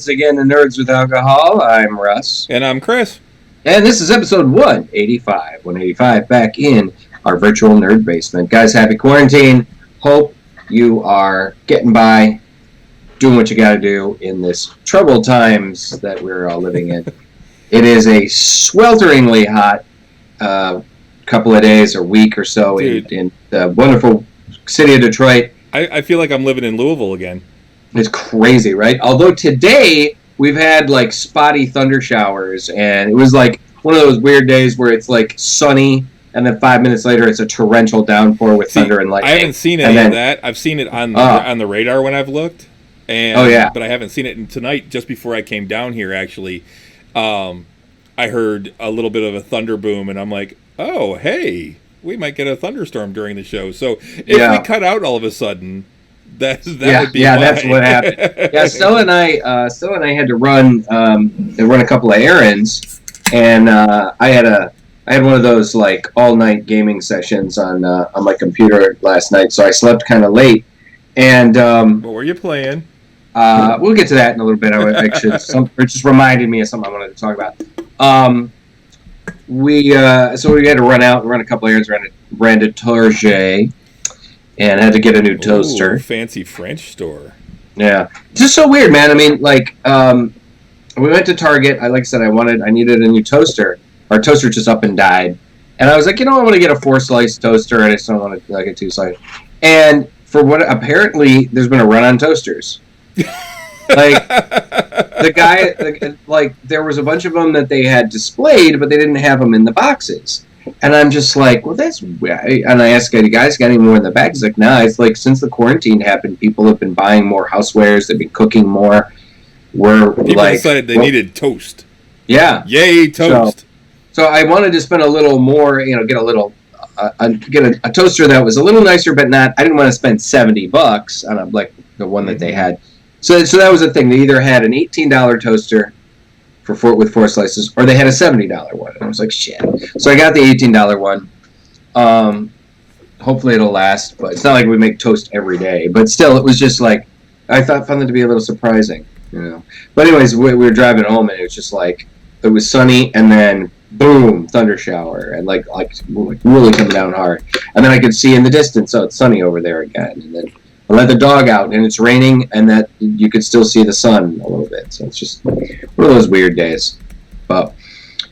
once again to Nerds with Alcohol. I'm Russ. And I'm Chris. And this is episode 185. 185 back in our virtual nerd basement. Guys, happy quarantine. Hope you are getting by, doing what you got to do in this troubled times that we're all living in. It is a swelteringly hot couple of days or week or so in the wonderful city of Detroit. I feel like I'm living in Louisville again. It's crazy, right? Although today we've had like spotty thunder showers, and it was like one of those weird days where it's like sunny, and then 5 minutes later it's a torrential downpour with thunder and lightning. I haven't seen any of that. I've seen it on the radar when I've looked. And, but I haven't seen it. And tonight, just before I came down here, actually, I heard a little bit of a thunder boom, and I'm like, oh, hey, we might get a thunderstorm during the show. So if we cut out all of a sudden, that would be why. That's what happened. Yeah, Stella and I had to run a couple of errands, and I had one of those like all night gaming sessions on my computer last night, so I slept kind of late. And what were you playing? We'll get to that in a little bit. It just reminded me of something I wanted to talk about. We had to run out and run a couple of errands, ran to Target, and had to get a new toaster. Ooh, fancy French store. Yeah, it's just so weird, man. I mean, like, we went to Target. Like I said, I needed a new toaster. Our toaster just up and died, and I was like, I want to get a 4-slice toaster, and I just don't want to like a 2-slice. And for what apparently there's been a run on toasters. Like the guy, like there was a bunch of them that they had displayed, but they didn't have them in the boxes. And I'm just like, well, that's weird. And I asked, you guys got any more in the bag? He's like, nah. It's like since the quarantine happened, people have been buying more housewares. They've been cooking more. People decided they needed toast. Yeah. Yay, toast. So I wanted to spend a little more, get a little, get a toaster that was a little nicer, but not. I didn't want to spend $70 on like the one that they had. So that was the thing. They either had an $18 toaster with 4 slices, or they had a $70 one. And I was like, shit. So I got the $18 one. Hopefully it'll last, but it's not like we make toast every day. But still, it was just like, I found it to be a little surprising, But anyways, we were driving home, and it was just like, it was sunny, and then boom, thunder shower, and like really coming down hard. And then I could see in the distance, it's sunny over there again. And then I let the dog out, and it's raining, and that you could still see the sun a little bit. So it's just one of those weird days. But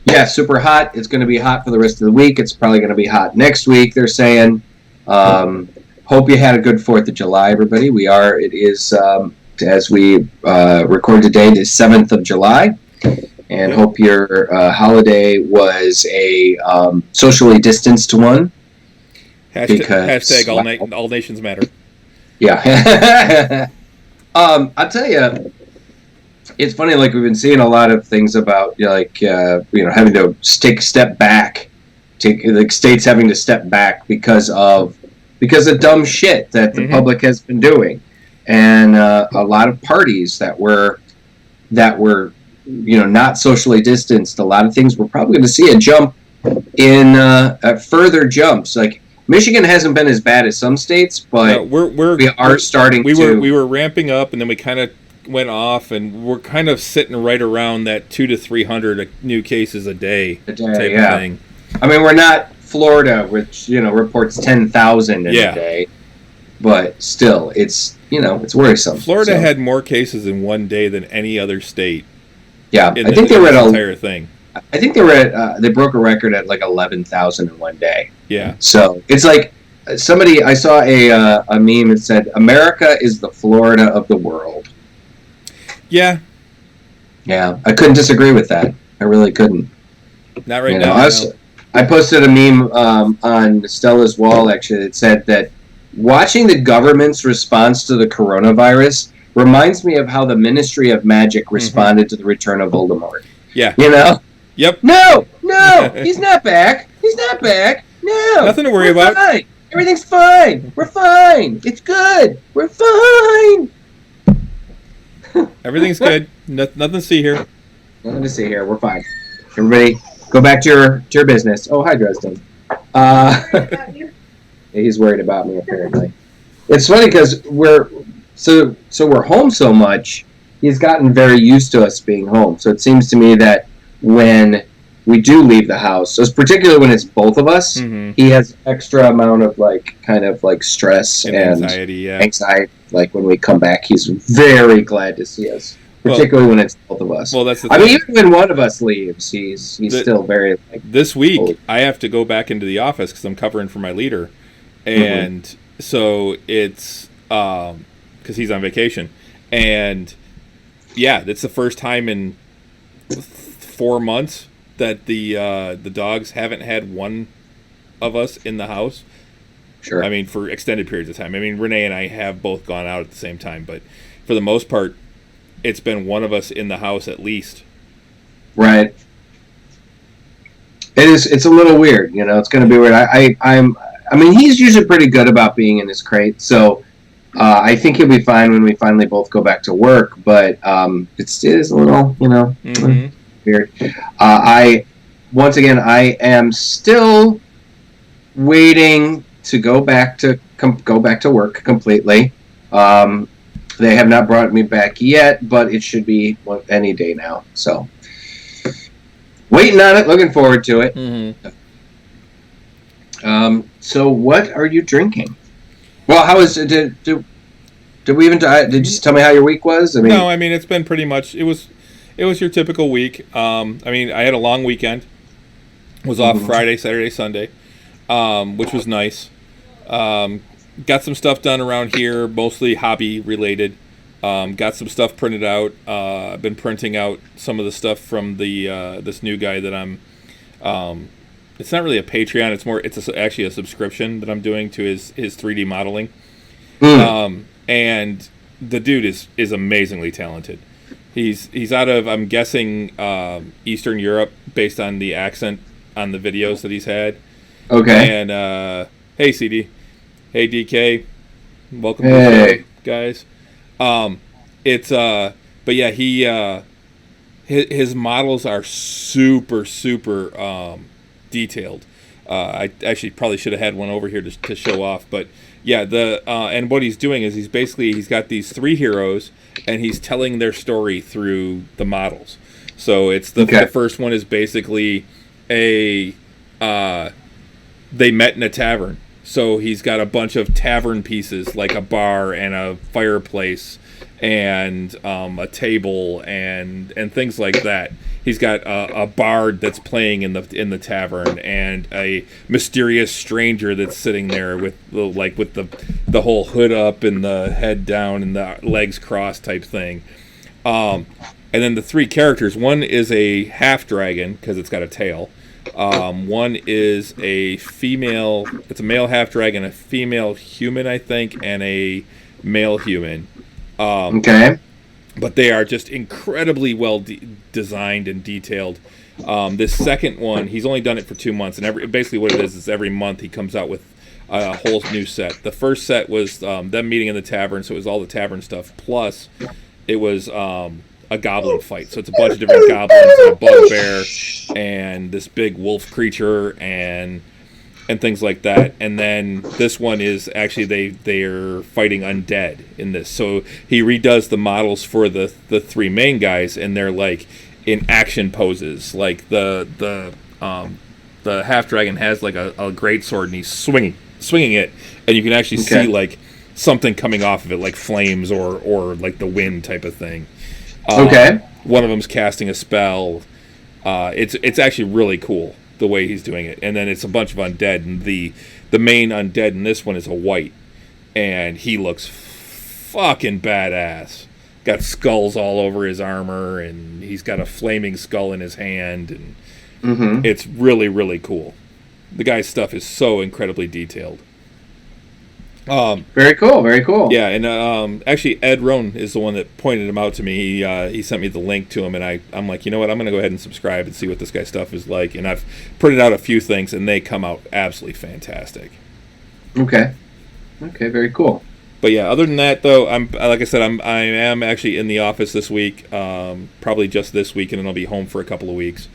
yeah, super hot. It's going to be hot for the rest of the week. It's probably going to be hot next week, they're saying. Hope you had a good 4th of July, everybody. It is, as we record today, the 7th of July. And hope your holiday was a socially distanced one. Hashtag all nations matter. Yeah. I'll tell you, it's funny, like we've been seeing a lot of things about having to take a step back, states having to step back because of dumb shit that the public has been doing. And a lot of parties that were not socially distanced. A lot of things we're probably going to see a jump in further jumps. Like Michigan hasn't been as bad as some states, but we are starting. We were ramping up, and then we kind of went off, and we're kind of sitting right around that 200 to 300 new cases a day type of thing. I mean, we're not Florida, which reports 10,000 in a day, but still, it's it's worrisome. Florida had more cases in one day than any other state. Yeah, I think they were at entire thing. I think they were at. They broke a record at like 11,000 in one day. Yeah. So it's like I saw a meme that said, "America is the Florida of the world." Yeah. Yeah, I couldn't disagree with that. I really couldn't. Not right now. I posted a meme on Stella's wall. Actually, it said that watching the government's response to the coronavirus reminds me of how the Ministry of Magic responded to the return of Voldemort. Yeah. Yep. No, he's not back. He's not back. No. Nothing to worry about. Fine. Everything's fine. We're fine. It's good. We're fine. Everything's good. Nothing to see here. Nothing to see here. We're fine. Everybody, go back to your business. Oh, hi, Dresden. He's worried about me, apparently. It's funny because we're home so much he's gotten very used to us being home. So it seems to me that when we do leave the house, so particularly when it's both of us, he has extra amount of kind of stress and anxiety. Like when we come back, he's very glad to see us, particularly when it's both of us. Well, that's the thing. I mean, even when one of us leaves, he's still very This week, I have to go back into the office because I'm covering for my leader, and so it's because he's on vacation, and yeah, it's the first time in 4 months that the dogs haven't had one of us in the house. Sure. I mean, for extended periods of time. I mean, Renee and I have both gone out at the same time, but for the most part, it's been one of us in the house at least. Right. It's a little weird, it's going to be weird. I mean, he's usually pretty good about being in his crate, so I think he'll be fine when we finally both go back to work. But it is a little, weird. I am still waiting to go back to work completely. They have not brought me back yet, but it should be any day now. So, waiting on it, looking forward to it. So, what are you drinking? Well, how is it? Did we even? Did you just tell me how your week was? No, I mean it's been pretty much. It was your typical week. I mean, I had a long weekend. Was off Friday, Saturday, Sunday, which was nice. Got some stuff done around here, mostly hobby related. Got some stuff printed out. I've been printing out some of the stuff from the this new guy that I'm. It's not really a Patreon. It's actually a subscription that I'm doing to his 3D modeling. And the dude is amazingly talented. He's out of, I'm guessing, Eastern Europe based on the accent on the videos that he's had. Okay. And hey CD, hey DK, welcome to the show, guys. But yeah, his models are super detailed. I actually probably should have had one over here to show off, but yeah, and what he's doing is he's got these 3 heroes and he's telling their story through the models. So it's the first one is basically they met in a tavern. So he's got a bunch of tavern pieces like a bar and a fireplace and a table and things like that. He's got a bard that's playing in the tavern and a mysterious stranger that's sitting there with the whole hood up and the head down and the legs crossed type thing. And then the 3 characters. One is a half dragon because it's got a tail. One is a female. It's a male half dragon, a female human, I think, and a male human. But they are just incredibly well designed and detailed. This second one, he's only done it for 2 months, and basically what it is every month he comes out with a whole new set. The first set was them meeting in the tavern, so it was all the tavern stuff. Plus, it was a goblin fight. So it's a bunch of different goblins, and a bugbear, and this big wolf creature, and things like that. And then this one is actually they're fighting undead in this. So he redoes the models for the 3 main guys, and they're like in action poses. Like the half dragon has like a great sword, and he's swinging it, and you can actually see like something coming off of it, like flames or like the wind type of thing. One of them's casting a spell. It's actually really cool the way he's doing it. And then it's a bunch of undead, and the main undead in this one is a white, and he looks fucking badass. Got skulls all over his armor, and he's got a flaming skull in his hand, and it's really, really cool. The guy's stuff is so incredibly detailed. Very cool. Yeah, and actually Ed Rohn is the one that pointed him out to me. He sent me the link to him, and I'm like, you know what? I'm going to go ahead and subscribe and see what this guy's stuff is like. And I've printed out a few things, and they come out absolutely fantastic. Okay, very cool. But yeah, other than that, though, I am actually in the office this week, probably just this week, and then I'll be home for a couple of weeks.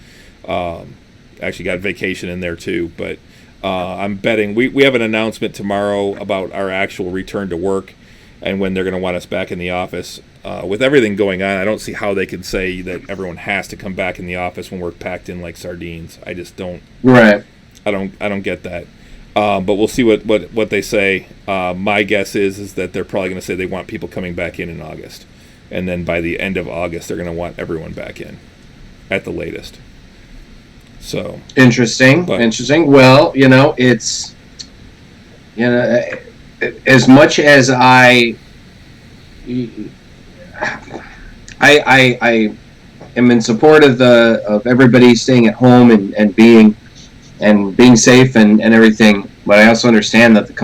Actually got vacation in there too, but I'm betting we have an announcement tomorrow about our actual return to work, and when they're going to want us back in the office. With everything going on, I don't see how they can say that everyone has to come back in the office when we're packed in like sardines. I just don't. Right. I don't get that. But we'll see what they say. My guess is that they're probably going to say they want people coming back in August, and then by the end of August they're going to want everyone back in, at the latest. So interesting. Well, it's as much as I am in support of everybody staying at home and being safe and everything, but I also understand that the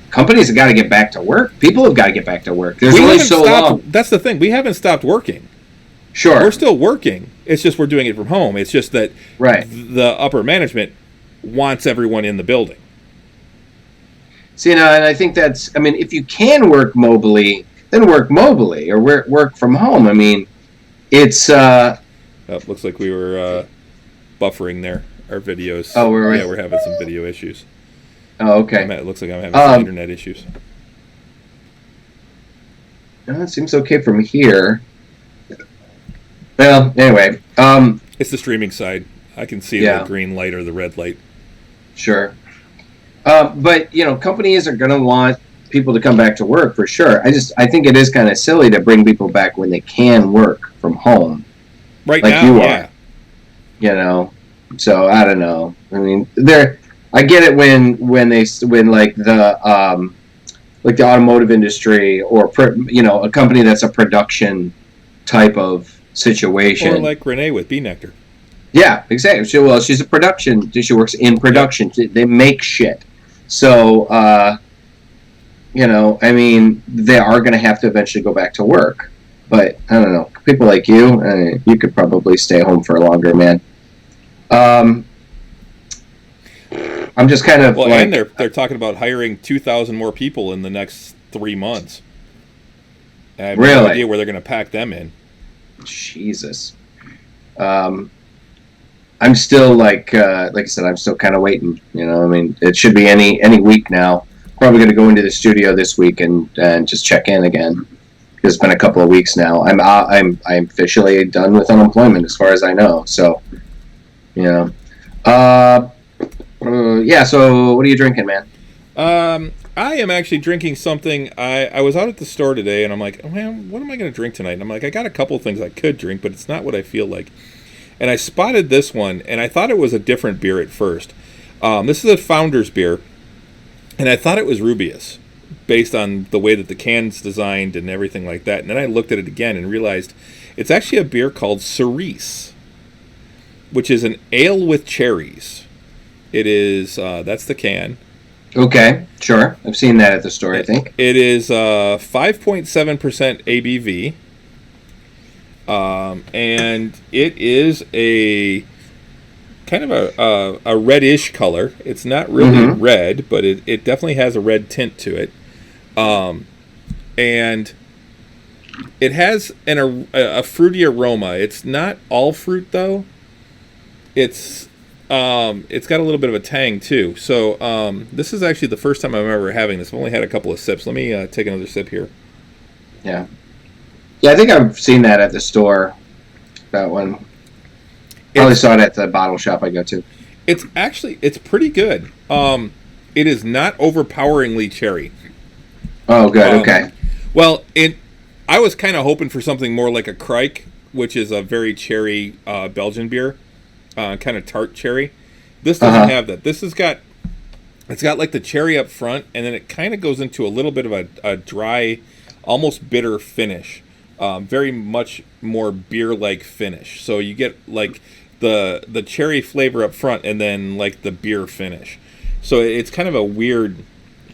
companies have got to get back to work. People have got to get back to work. There's only so long. That's the thing. We haven't stopped working. Sure, we're still working. It's just we're doing it from home. It's just that the upper management wants everyone in the building. See, and I think that's. I mean, if you can work mobily, then work mobily or work from home. I mean, it's. Looks like we were buffering there. Our videos. Oh, we're right. Yeah, we're having some video issues. Oh, okay. It looks like I'm having some internet issues. No, it seems okay from here. Well, anyway. It's the streaming side. I can see the green light or the red light. Sure. But, companies are going to want people to come back to work for sure. I think it is kind of silly to bring people back when they can work from home. Right like now, you yeah. are. So I don't know. I mean, I get it when the automotive industry or a company that's a production type of situation. Or like Renee with Bee Nectar. Yeah, exactly. She's a production. She works in production. Yep. They make shit. So, I mean, they are going to have to eventually go back to work. But I don't know. People like you, you could probably stay home for longer, man. I'm just kind of and they're talking about hiring 2,000 more people in the next 3 months. I have no idea where they're going to pack them in. Jesus. I'm still like I said, I'm still kind of waiting. I mean, it should be any week now. Probably going to go into the studio this week and just check in again. It's been a couple of weeks now. I'm officially done with unemployment as far as I know. So. So what are you drinking, man? I am actually drinking something. I was out at the store today, and I'm like, oh, man, what am I going to drink tonight? And I'm like, I got a couple of things I could drink, but it's not what I feel like. And I spotted this one, and I thought it was a different beer at first. This is a Founder's beer, and I thought it was Rubius, based on the way that the can's designed and everything like that. And then I looked at it again and realized it's actually a beer called Cerise, which is an ale with cherries. It is, that's the can. Okay, sure. I've seen that at the store, I think. It is 5.7% ABV. And it is a kind of a reddish color. It's not really red, but it definitely has a red tint to it. And it has a fruity aroma. It's not all fruit, though. It's got a little bit of a tang too. So this is actually the first time I'm ever having this. I've only had a couple of sips. Let me take another sip here. Yeah, I think I've seen that at the store. That one. Probably saw it at the bottle shop I go to. It's pretty good. It is not overpoweringly cherry. Oh, good. Okay. Well, I was kind of hoping for something more like a Crike, which is a very cherry Belgian beer. Kind of tart cherry. This doesn't have that. It's got like the cherry up front, and then it kind of goes into a little bit of a dry, almost bitter finish. Very much more beer-like finish. So you get like the cherry flavor up front, and then like the beer finish. So it's kind of a weird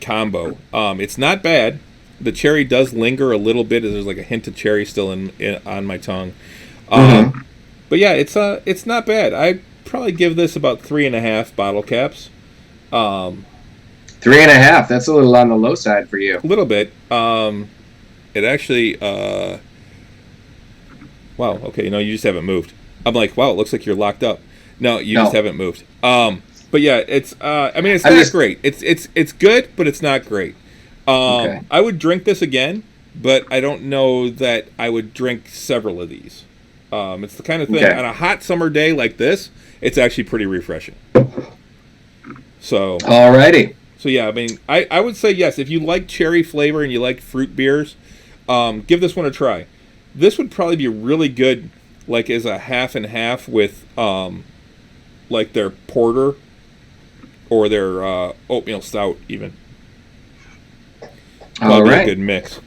combo. It's not bad. The cherry does linger a little bit. There's like a hint of cherry still on my tongue. But yeah, it's not bad. I'd probably give this about 3.5 bottle caps. 3.5. That's a little on the low side for you. A little bit. It actually. Wow. Okay. No, you just haven't moved. I'm like, wow. It looks like you're locked up. No, you just haven't moved. But yeah, it's. I mean, it's not great. It's good, but it's not great. Okay. I would drink this again, but I don't know that I would drink several of these. It's the kind of thing, on a hot summer day like this, it's actually pretty refreshing. So, alrighty. So yeah, I mean, I would say yes. If you like cherry flavor and you like fruit beers, give this one a try. This would probably be really good, like as a half and half with, like their porter or their oatmeal stout, even. Probably be a good mix.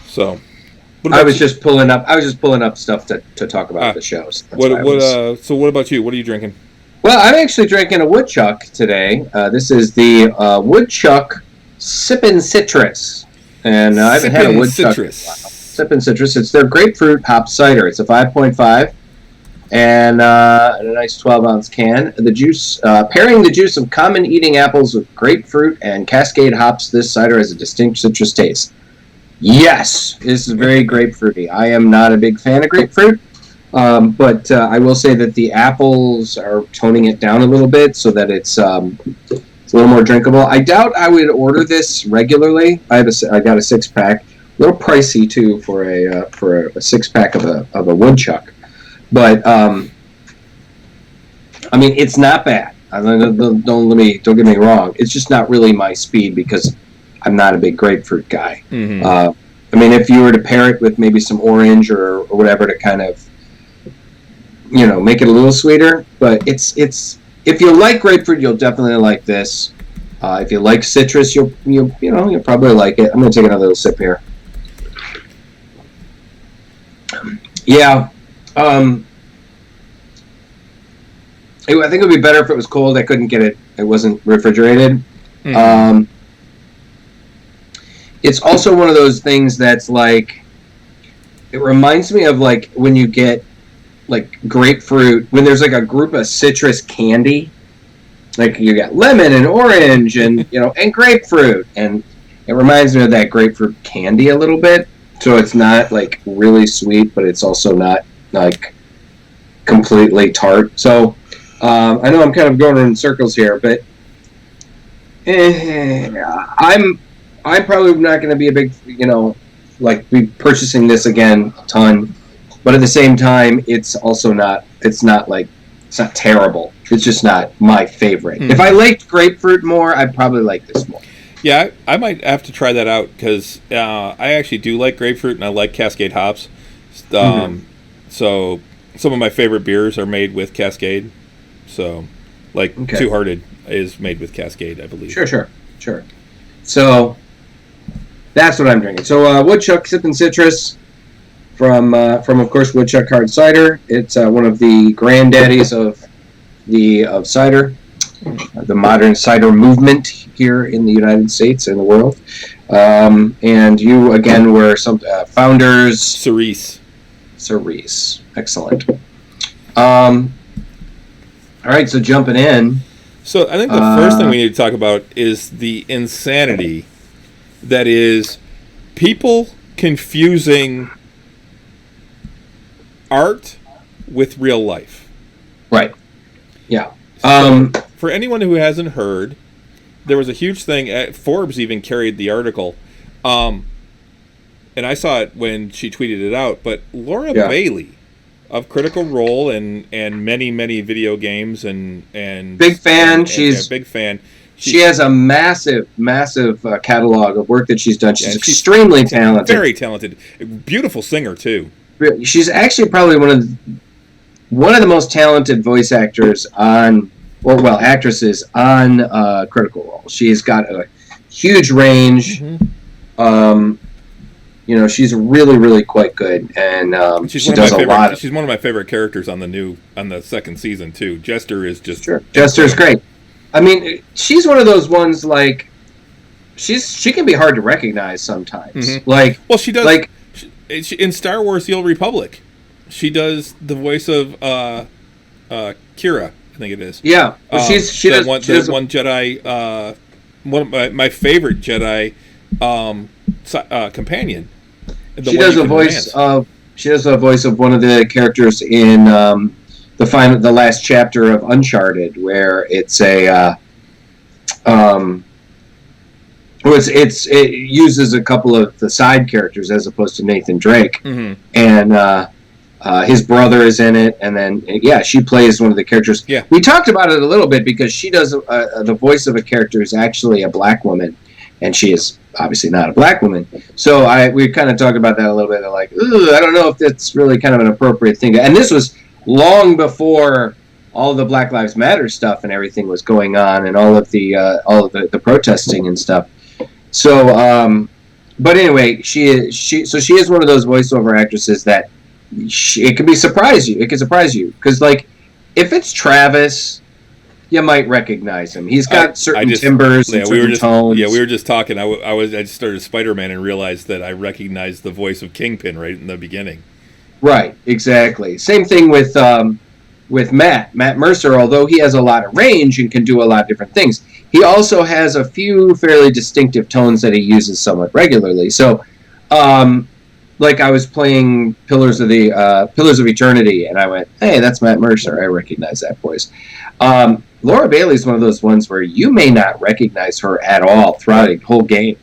So, I was just pulling up stuff to talk about the shows. So what about you? What are you drinking? Well, I'm actually drinking a Woodchuck today. This is the Woodchuck Sippin' Citrus. And I haven't had a Woodchuck. Sippin' Citrus. It's their grapefruit hop cider. It's a 5.5 and a nice 12-ounce can. The juice, pairing the juice of common eating apples with grapefruit and Cascade hops, this cider has a distinct citrus taste. Yes, this is very grapefruity. I am not a big fan of grapefruit. But I will say that the apples are toning it down a little bit so that it's a little more drinkable. I doubt I would order this regularly. I got a 6-pack, a little pricey too for a 6-pack of a Woodchuck, but I mean it's not bad. Don't get me wrong. It's just not really my speed because I'm not a big grapefruit guy. Mm-hmm. I mean, if you were to pair it with maybe some orange or whatever to kind of make it a little sweeter, but it's if you like grapefruit, you'll definitely like this. If you like citrus, you'll probably like it. I'm gonna take another little sip here. Yeah, I think it would be better if it was cold. I couldn't get it. It wasn't refrigerated. Mm-hmm. It's also one of those things that's like, it reminds me of like when you get like grapefruit, when there's like a group of citrus candy, like you got lemon and orange and and grapefruit, and it reminds me of that grapefruit candy a little bit. So it's not like really sweet, but it's also not like completely tart. So I know I'm kind of going in circles here, but I'm probably not going to be a big be purchasing this again a ton. But at the same time, it's not terrible. It's just not my favorite. If I liked grapefruit more, I'd probably like this more. Yeah, I might have to try that out because I actually do like grapefruit and I like Cascade hops. So some of my favorite beers are made with Cascade. So, like Two Hearted is made with Cascade, I believe. Sure. So that's what I'm drinking. So Woodchuck Sippin' Citrus. From of course Woodchuck Hard Cider. It's one of the granddaddies of cider, the modern cider movement here in the United States and the world. And you again were some founders. Cerise, excellent. All right, so jumping in. So I think the first thing we need to talk about is the insanity that is people confusing art with real life. Right. Yeah. For anyone who hasn't heard, there was a huge thing. Forbes even carried the article, and I saw it when she tweeted it out. But Laura Bailey of Critical Role and many video games and big fan. She's a big fan. She has a massive catalog of work that she's done. She's extremely talented. Very talented. Beautiful singer too. She's actually probably one of the most talented voice actors actresses on Critical Role. She's got a huge range. Mm-hmm. She's really quite good, and she does a lot. She's one of my favorite characters on the second season too. Jester is just Jester's great. I mean, she's one of those ones like she can be hard to recognize sometimes. Mm-hmm. She does in Star Wars: The Old Republic. She does the voice of Kira, I think it is. Yeah, she does one Jedi. One of my favorite Jedi companion. She does a voice of one of the characters in the last chapter of Uncharted, where it's a Well, it uses a couple of the side characters as opposed to Nathan Drake, and his brother is in it, and then she plays one of the characters. Yeah, we talked about it a little bit because she does the voice of a character is actually a black woman, and she is obviously not a black woman. So we kind of talked about that a little bit. They're like, I don't know if that's really kind of an appropriate thing. And this was long before all the Black Lives Matter stuff and everything was going on, and all of the protesting and stuff. So, but anyway, she is one of those voiceover actresses that it can surprise you. It can surprise you because, like, if it's Travis, you might recognize him. He's got certain timbres and certain tones. Yeah, we were just talking. I just started Spider-Man and realized that I recognized the voice of Kingpin right in the beginning. Right, exactly. Same thing with Matt Mercer. Although he has a lot of range and can do a lot of different things, he also has a few fairly distinctive tones that he uses somewhat regularly. So, like I was playing Pillars of Eternity, and I went, "Hey, that's Matt Mercer. I recognize that voice." Laura Bailey is one of those ones where you may not recognize her at all throughout the whole game.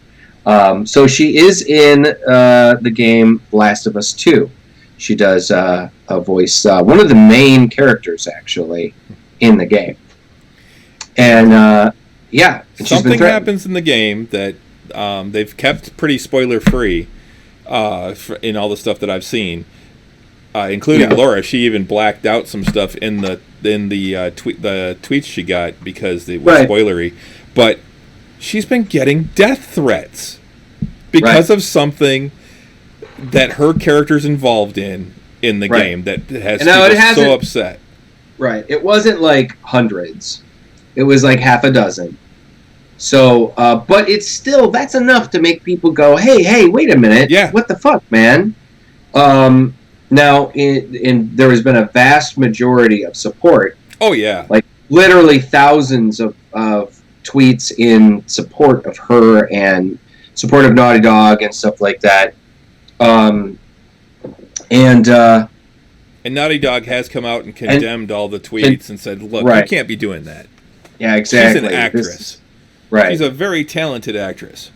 So she is in the game Last of Us 2. She does a voice, one of the main characters actually in the game. And something happens in the game that they've kept pretty spoiler free in all the stuff that I've seen, including Laura. She even blacked out some stuff in the tweets she got because it was spoilery. But she's been getting death threats because of something that her character's involved in the game that has people so upset. Right. It wasn't like hundreds. It was like half a dozen. So, but it's still, that's enough to make people go, hey, wait a minute. Yeah. What the fuck, man? Now, there has been a vast majority of support. Oh, yeah. Like, literally thousands of tweets in support of her and support of Naughty Dog and stuff like that. And Naughty Dog has come out and condemned all the tweets and said, look, you can't be doing that. Yeah, exactly. She's an actress. Right. She's a very talented actress.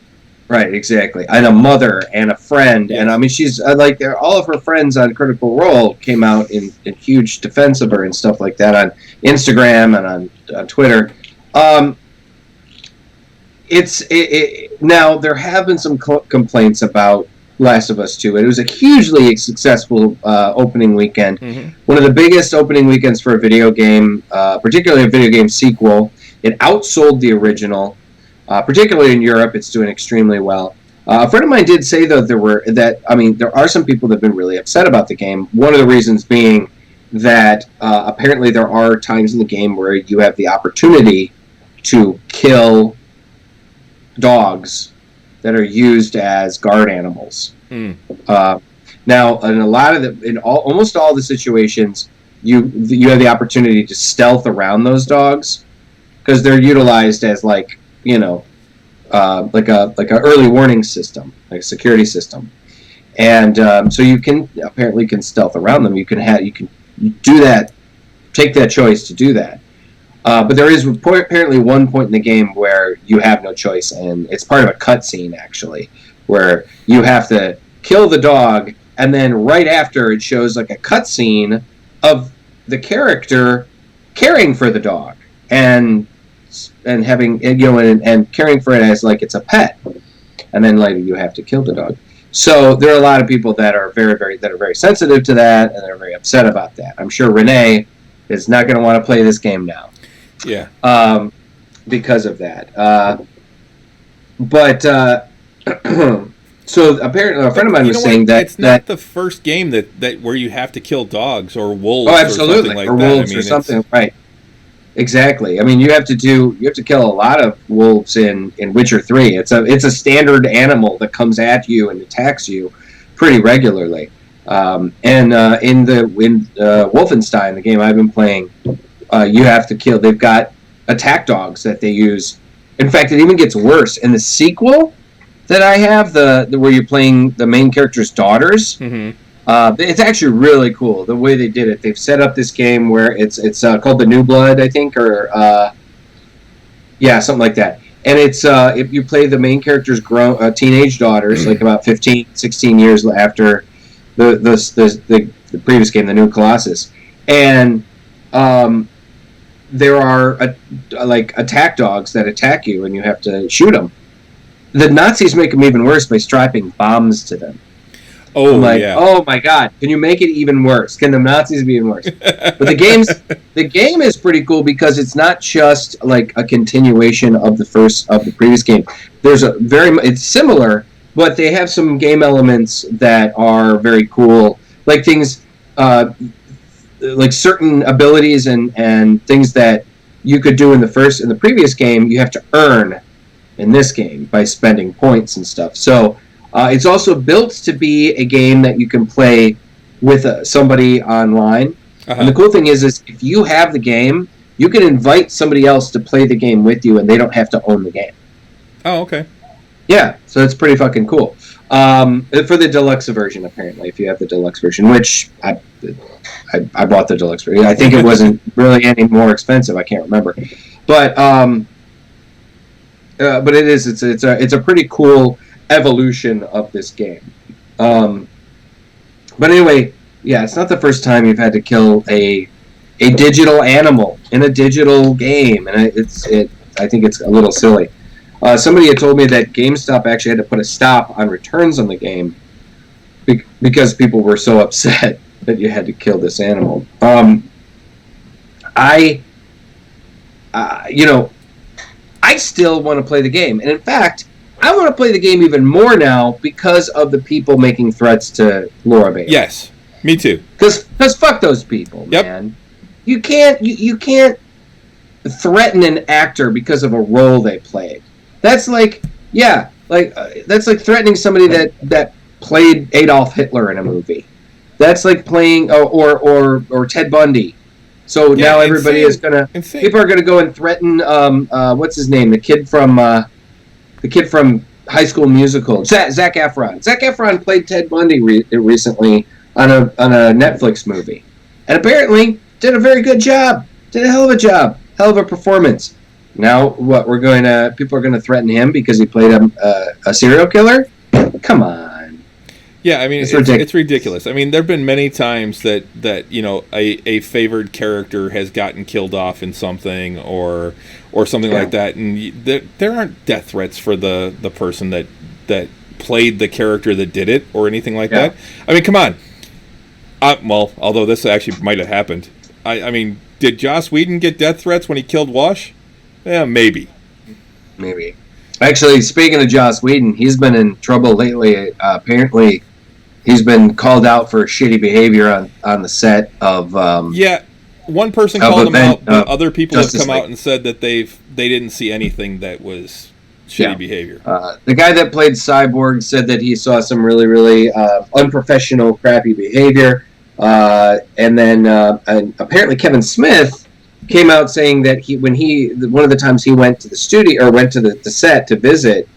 Right, exactly. And a mother and a friend. Yes. And I mean, she's like, all of her friends on Critical Role came out in huge defense of her and stuff like that on Instagram and on Twitter. Now, there have been some complaints about Last of Us 2. It was a hugely successful opening weekend. Mm-hmm. One of the biggest opening weekends for a video game, particularly a video game sequel. It outsold the original. Particularly in Europe, it's doing extremely well. A friend of mine did say, though, there are some people that have been really upset about the game. One of the reasons being that apparently there are times in the game where you have the opportunity to kill dogs that are used as guard animals. Mm. Now, in almost all the situations, you have the opportunity to stealth around those dogs because they're utilized as like a early warning system, like a security system, and so you can stealth around them. You can do that, take that choice to do that. But there is apparently one point in the game where you have no choice, and it's part of a cutscene actually, where you have to kill the dog, and then right after it shows like a cutscene of the character caring for the dog and having and caring for it as like it's a pet, and then later you have to kill the dog. So there are a lot of people that are very sensitive to that, and they're very upset about that. I'm sure Renee is not going to want to play this game now. Yeah. Because of that. So apparently, a friend of mine was saying that it's not the first game that where you have to kill dogs or wolves. Oh, absolutely, or something like or that. wolves or something, right? Exactly. I mean, you have to kill a lot of wolves in Witcher 3. It's a standard animal that comes at you and attacks you pretty regularly. And in Wolfenstein, the game I've been playing, you have to kill. They've got attack dogs that they use. In fact, it even gets worse in the sequel that I have, the where you're playing the main character's daughters. Mm-hmm. It's actually really cool the way they did it. They've set up this game where it's called the New Blood, I think, or something like that. and it's if you play the main character's teenage daughters, like about 15, 16 years after the previous game, the New Colossus, and there are like attack dogs that attack you, and you have to shoot them. The Nazis make them even worse by strapping bombs to them. Oh, yeah. Oh my God! Can you make it even worse? Can the Nazis be even worse? But the game is pretty cool because it's not just like a continuation of the previous game. It's similar, but they have some game elements that are very cool, like things, like certain abilities and things that you could do in the previous game. You have to earn in this game by spending points and stuff. So. It's also built to be a game that you can play with somebody online. Uh-huh. And the cool thing is if you have the game, you can invite somebody else to play the game with you, and they don't have to own the game. Oh, okay. Yeah, so it's pretty fucking cool. For the deluxe version, apparently, if you have the deluxe version, which I bought the deluxe version. I think it wasn't really any more expensive. I can't remember, but it is. It's a pretty cool evolution of this game. But anyway, yeah, it's not the first time you've had to kill a digital animal in a digital game, and I think it's a little silly. Somebody had told me that GameStop actually had to put a stop on returns on the game because people were so upset that you had to kill this animal. I still want to play the game, and in fact, I want to play the game even more now because of the people making threats to Laura Bailey. Yes, me too. Because fuck those people, man. You can't threaten an actor because of a role they played. That's like that's like threatening somebody that played Adolf Hitler in a movie. That's like playing or Ted Bundy. So now everybody is gonna people are gonna go and threaten what's his name, the kid from High School Musical, Zac Efron. Zac Efron played Ted Bundy recently on a Netflix movie, and apparently did a very good job. Did a hell of a job, hell of a performance. Now what? People are going to threaten him because he played a serial killer? Come on. Yeah, I mean it's ridiculous. I mean, there've been many times that a favored character has gotten killed off in something or something like that, and there aren't death threats for the person that played the character that did it or anything like that. I mean, come on. Well, although this actually might have happened. I mean, did Joss Whedon get death threats when he killed Wash? Yeah, maybe. Maybe. Actually, speaking of Joss Whedon, he's been in trouble lately. Apparently, he's been called out for shitty behavior on the set of. One person called him out, but other people have come out and said that they didn't see anything that was shitty behavior. The guy that played Cyborg said that he saw some really, really unprofessional, crappy behavior, and then and apparently Kevin Smith came out saying that one of the times he went to the studio or went to the set to visit,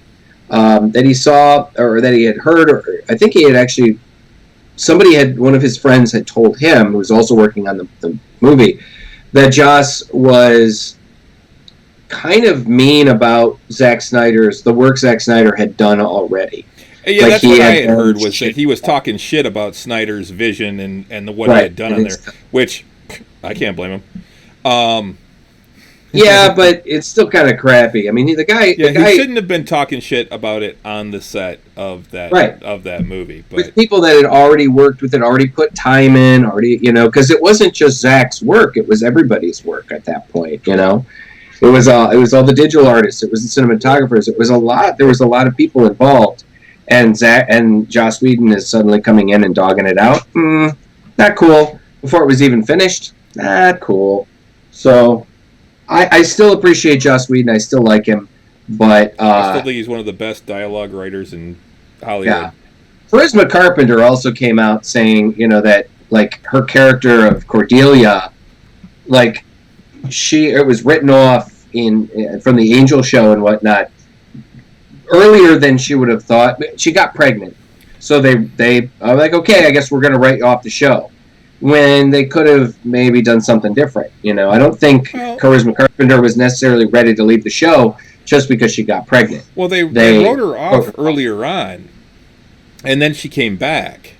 that he saw or that he had heard, or I think he had actually. One of his friends had told him, who was also working on the movie, that Joss was kind of mean about the work Zack Snyder had done already. Yeah, like that's what I had heard, was that he was talking shit about Snyder's vision and what he had done on there, which I can't blame him. Yeah, but it's still kind of crappy. I mean, the guy he shouldn't have been talking shit about it on the set of that movie. But with people that had already worked with it, already put time in, because it wasn't just Zach's work; it was everybody's work at that point. It was all the digital artists, it was the cinematographers, it was a lot. There was a lot of people involved, and Joss Whedon is suddenly coming in and dogging it out. Not cool. Before it was even finished, not cool. So. I still appreciate Joss Whedon. I still like him, but I still think he's one of the best dialogue writers in Hollywood. Yeah. Charisma Carpenter also came out saying, that like her character of Cordelia, like it was written off from the Angel show and whatnot earlier than she would have thought. She got pregnant, so they are like, okay, I guess we're going to write you off the show. When they could have maybe done something different. I don't think Charisma Carpenter was necessarily ready to leave the show just because she got pregnant. Well, they wrote her off earlier on, and then she came back.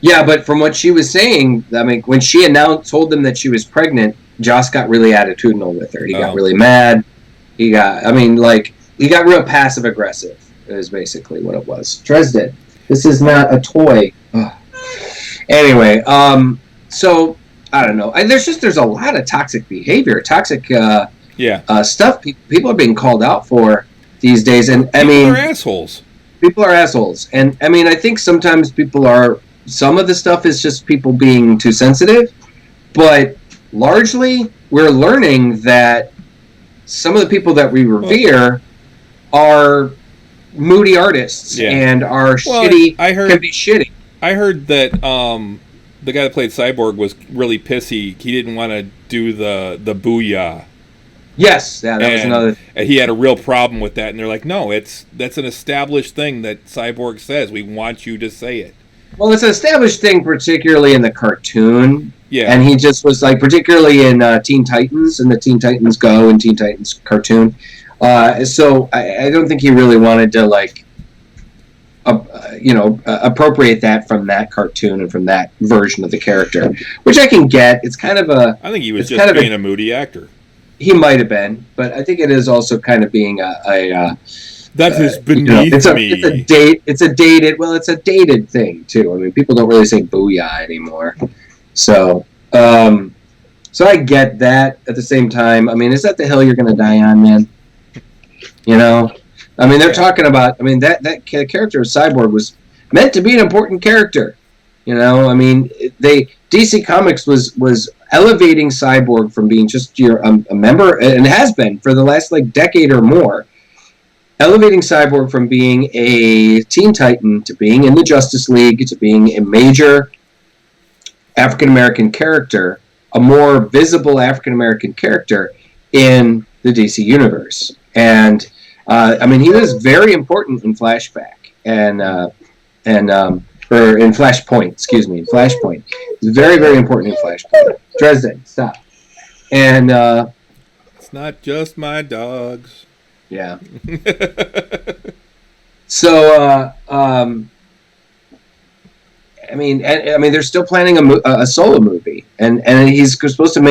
Yeah, but from what she was saying, I mean, when she told them that she was pregnant, Joss got really attitudinal with her. He got really mad. He got real passive aggressive. Is basically what it was. Dresden, this is not a toy. Ugh. Anyway, so I don't know. There's a lot of toxic behavior, toxic stuff. People are being called out for these days, and people are assholes. People are assholes, and I mean, I think sometimes people are. Some of the stuff is just people being too sensitive, but largely we're learning that some of the people that we revere are moody artists and are shitty. Can be shitty. I heard that the guy that played Cyborg was really pissy. He didn't want to do the booyah. Yes, that was another. He had a real problem with that, and they're like, "No, that's an established thing that Cyborg says. We want you to say it." Well, it's an established thing, particularly in the cartoon. Yeah. And he just was like, particularly in Teen Titans and the Teen Titans Go and Teen Titans cartoon. So I don't think he really wanted to appropriate that from that cartoon and from that version of the character, which I can get. It's kind of a. I think he was just being a moody actor. He might have been, but I think it is also kind of being that is beneath me. It's a dated thing too. I mean, people don't really say booyah anymore. So I get that. At the same time, I mean, is that the hill you're going to die on, man? You know, I mean, they're talking about. I mean, that character of Cyborg was meant to be an important character. You know, I mean, DC Comics was elevating Cyborg from being just a member, and has been for the last decade or more. Elevating Cyborg from being a Teen Titan to being in the Justice League to being a major African-American character, a more visible African-American character in the DC universe. And, I mean, he was very important in Flashback or in Flashpoint, excuse me, in Flashpoint. He's very, very important in Flashpoint. Dresden, stop. And, it's not just my dogs. Yeah. So, I mean, they're still planning a solo movie, and he's supposed to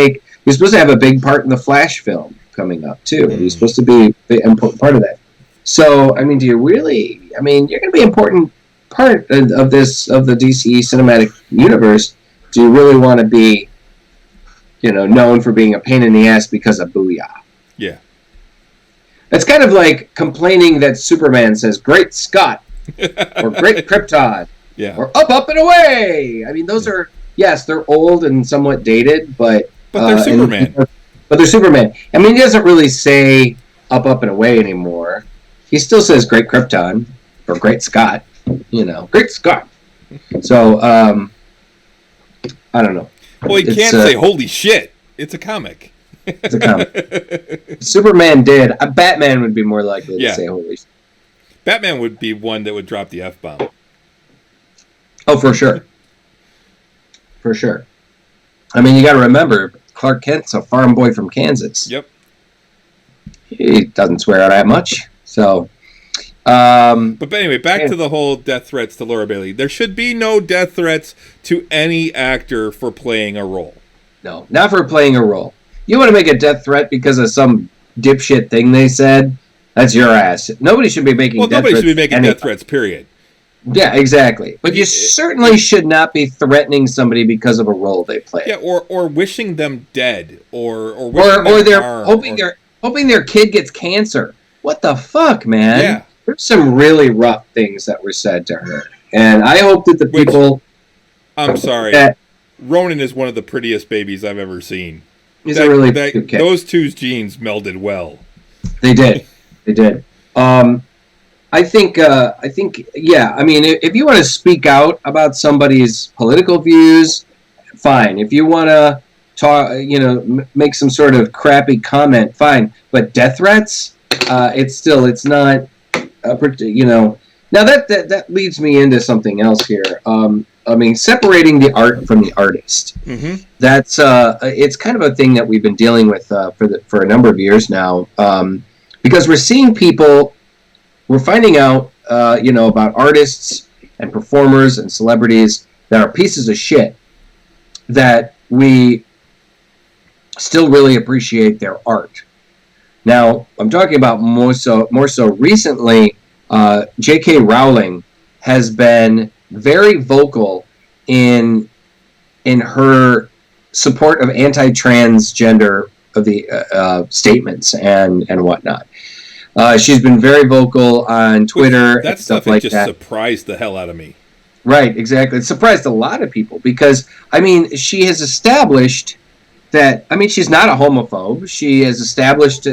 have a big part in the Flash film coming up too. He's supposed to be the important part of that. So, I mean, do you really? I mean, you're going to be an important part of the DC cinematic universe. Do you really want to be, known for being a pain in the ass because of booyah? Yeah. It's kind of like complaining that Superman says "Great Scott" or "Great Krypton," or "Up and away." I mean, those are they're old and somewhat dated, but they're Superman. But they're Superman. I mean, he doesn't really say "up and away" anymore. He still says "Great Krypton" or "Great Scott." Great Scott. So I don't know. Well, he can't say "Holy shit." It's a comic. It's a comic. Superman did. Batman would be more likely to say "holy shit." Batman would be one that would drop the F-bomb. Oh, for sure. For sure. I mean, you got to remember, Clark Kent's a farm boy from Kansas. Yep. He doesn't swear out that much. So, but anyway, back to the whole death threats to Laura Bailey. There should be no death threats to any actor for playing a role. No, not for playing a role. You want to make a death threat because of some dipshit thing they said? That's your ass. Nobody should be making death threats. Nobody should be making death threats, period. Yeah, exactly. But you certainly should not be threatening somebody because of a role they play. Yeah, or wishing them dead, or they're hoping their kid gets cancer. What the fuck, man? Yeah. There's some really rough things that were said to her. And I hope that the people... I'm sorry. Ronan is one of the prettiest babies I've ever seen. He's a really cute kid. Those two's genes melded well. They did. I think, yeah. I mean, if you want to speak out about somebody's political views, fine. If you want to talk, make some sort of crappy comment, fine. But death threats, it's not, Now that leads me into something else here. I mean, separating the art from the artist. Mm-hmm. That's it's kind of a thing that we've been dealing with for a number of years now. Because we're seeing people, we're finding out, about artists and performers and celebrities that are pieces of shit, that we still really appreciate their art. Now, I'm talking about more so recently, J.K. Rowling has been very vocal in her support of anti-transgender of the statements and whatnot. She's been very vocal on Twitter and stuff like that. That just surprised the hell out of me. Right, exactly. It surprised a lot of people because, I mean, she has established that, I mean, she's not a homophobe. She has established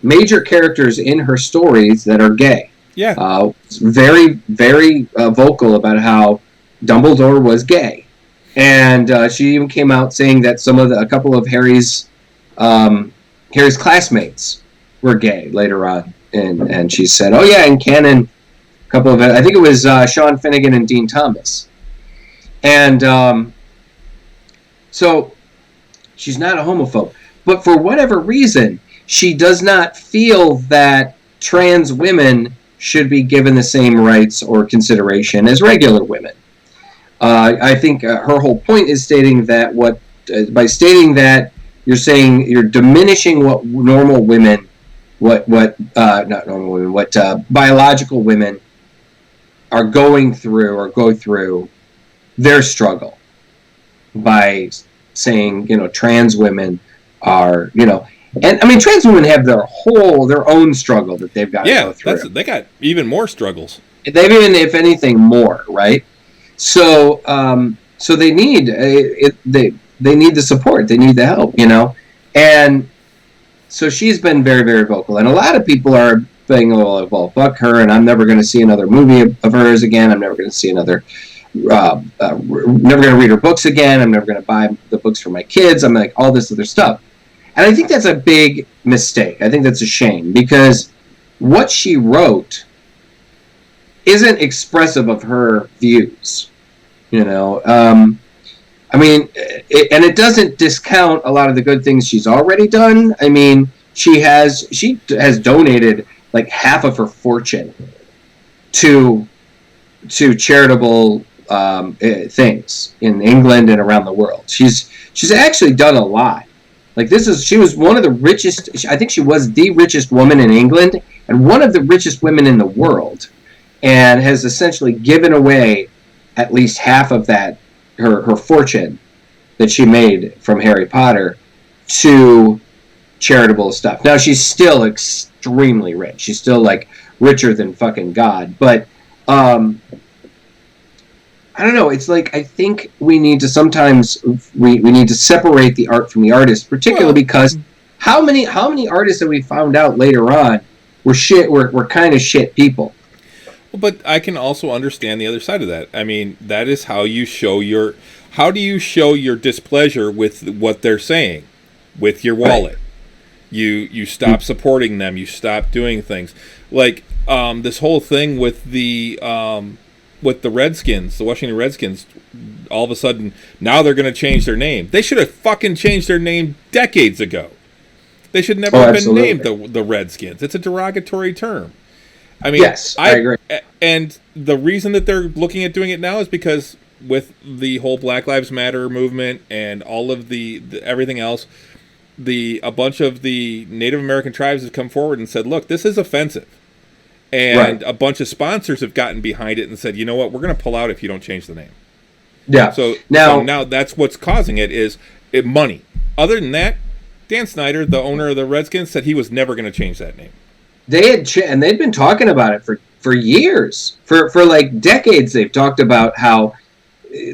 major characters in her stories that are gay. Yeah. Very, very vocal about how Dumbledore was gay. And she even came out saying that a couple of Harry's classmates were gay later on. And she said, oh yeah, in canon, a couple of, I think it was Sean Finnegan and Dean Thomas. And so she's not a homophobe. But for whatever reason, she does not feel that trans women should be given the same rights or consideration as regular women. I think her whole point is stating that by stating that you're diminishing what normal women, what biological women are going through or go through their struggle by saying, trans women are, and I mean, trans women have their own struggle that they've got to go through. They got even more struggles. They've even, if anything, more, right? So, they need they need the support, they need the help, and so she's been very, very vocal, and a lot of people are saying, "Oh, well, fuck her," and I'm never going to see another movie of hers again. I'm never going to see never going to read her books again. I'm never going to buy the books for my kids. I'm like all this other stuff. And I think that's a big mistake. I think that's a shame because what she wrote isn't expressive of her views. I mean, it doesn't discount a lot of the good things she's already done. I mean, she has donated like half of her fortune to charitable things in England and around the world. She's actually done a lot. Like she was one of the richest, I think she was the richest woman in England and one of the richest women in the world, and has essentially given away at least half of that, her fortune that she made from Harry Potter to charitable stuff. Now she's still extremely rich. She's still like richer than fucking God, but I don't know. It's like I think we need to sometimes we need to separate the art from the artist, particularly because how many artists that we found out later on were kind of shit people. Well, but I can also understand the other side of that. I mean, that is how you show how do you show your displeasure with what they're saying, with your wallet. Right. You stop supporting them. You stop doing things like this whole thing with the Redskins, the Washington Redskins. All of a sudden, now they're going to change their name. They should have fucking changed their name decades ago. They should never have been named the Redskins. It's a derogatory term. I mean, yes, I agree. And the reason that they're looking at doing it now is because with the whole Black Lives Matter movement and all of the everything else, a bunch of the Native American tribes have come forward and said, look, this is offensive. And a bunch of sponsors have gotten behind it and said, you know what, we're going to pull out if you don't change the name. Yeah. So now that's what's causing it is money. Other than that, Dan Snyder, the owner of the Redskins, said he was never going to change that name. And they'd been talking about it for years, for like decades. They've talked about how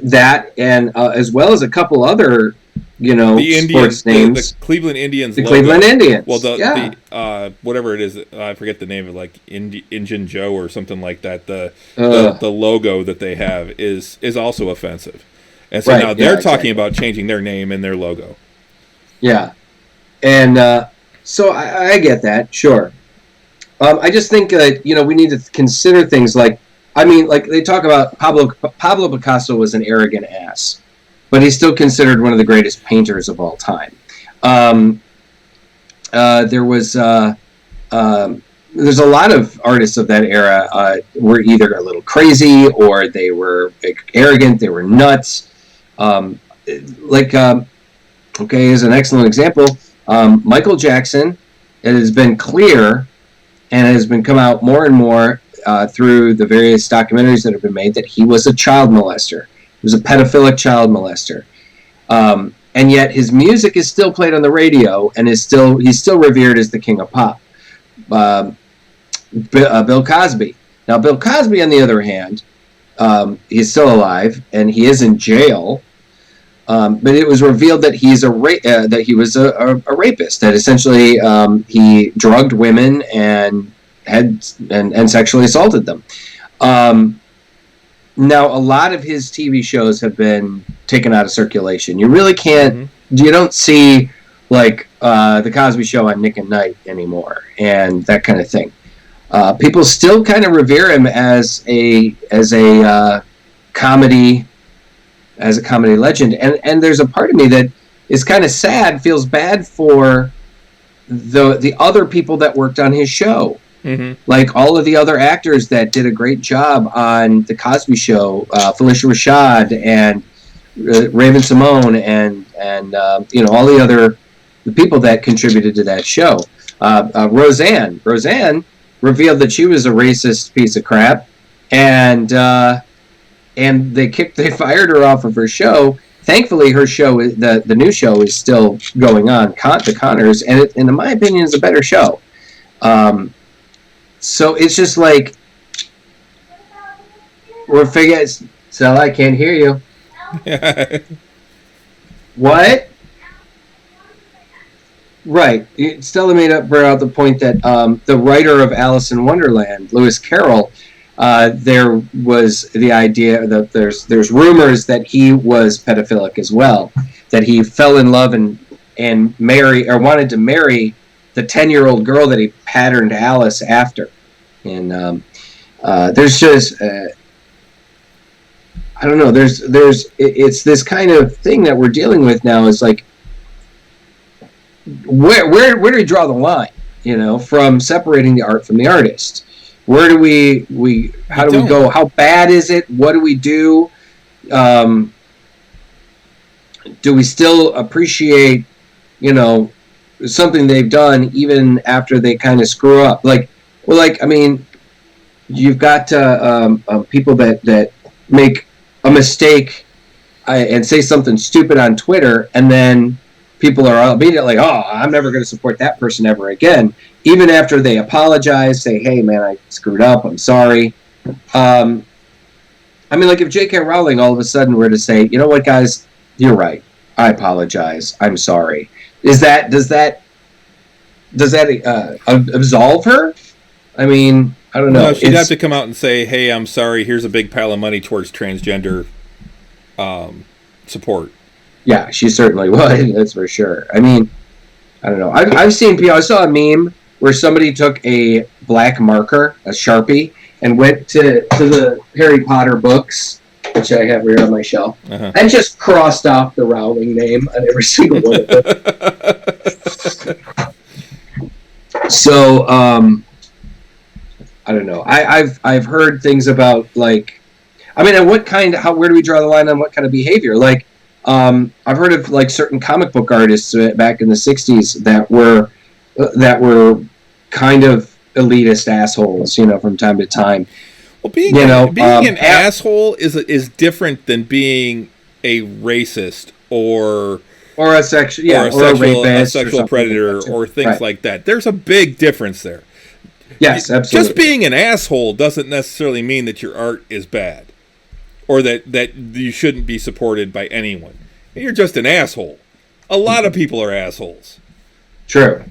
that and as well as a couple other the sports names, the Cleveland Indians. The logo. Cleveland Indians. Well, the whatever it is, I forget the name of like Injun Joe or something like that. The logo that they have is also offensive, and so now they're talking about changing their name and their logo. Yeah, and so I get that, sure. I just think that we need to consider things like they talk about Pablo Picasso was an arrogant ass. But he's still considered one of the greatest painters of all time. There was there's a lot of artists of that era were either a little crazy or they were arrogant, they were nuts. Okay, as an excellent example, Michael Jackson, it has been clear and it has been come out more and more through the various documentaries that have been made that he was a child molester. He was a pedophilic child molester. And yet his music is still played on the radio and he's still revered as the king of pop. Bill Cosby. Now, Bill Cosby, on the other hand, he's still alive and he is in jail. But it was revealed that he was a rapist. That essentially he drugged women and sexually assaulted them. Now, a lot of his TV shows have been taken out of circulation. You really can't. You don't see like the Cosby Show on Nick at Night anymore, and that kind of thing. People still kind of revere him as a comedy legend, and there's a part of me that is kind of sad, feels bad for the other people that worked on his show, like all of the other actors that did a great job on the Cosby Show, Felicia Rashad and Raven Simone and all the people that contributed to that show. Roseanne revealed that she was a racist piece of crap, and they fired her off of her show. Thankfully, her show, the new show, is still going on, The Connors, and it, in my opinion, is a better show. So it's just like we're figuring. So I can't hear you. What? Right. Stella brought out the point that the writer of Alice in Wonderland, Lewis Carroll, there was the idea that there's rumors that he was pedophilic as well, that he fell in love and wanted to marry the 10-year-old girl that he patterned Alice after. And there's just I don't know, it's this kind of thing that we're dealing with now, is like where do we draw the line, from separating the art from the artist? Where do we how do we go? How bad is it? What do we do? Do we still appreciate, something they've done even after they kind of screw up? You've got people that make a mistake and say something stupid on Twitter, and then people are immediately like, oh, I'm never going to support that person ever again. Even after they apologize, say, hey, man, I screwed up, I'm sorry. If J.K. Rowling all of a sudden were to say, you know what, guys, you're right, I apologize, I'm sorry. Does that absolve her? I don't know. No, she'd have to come out and say, hey, I'm sorry, here's a big pile of money towards transgender support. Yeah, she certainly would, that's for sure. I don't know. I've seen people, I saw a meme where somebody took a black marker, a Sharpie, and went to the Harry Potter books, which I have here on my shelf, and just crossed off the Rowling name on every single one of them. So, I don't know. I've heard things about, where do we draw the line on what kind of behavior? I've heard of certain comic book artists back in the 60s that were kind of elitist assholes, from time to time. Well, being an asshole is different than being a racist or a sexual predator or things like that. There's a big difference there. Yes, absolutely. Just being an asshole doesn't necessarily mean that your art is bad, or that you shouldn't be supported by anyone. You're just an asshole. A lot of people are assholes. True.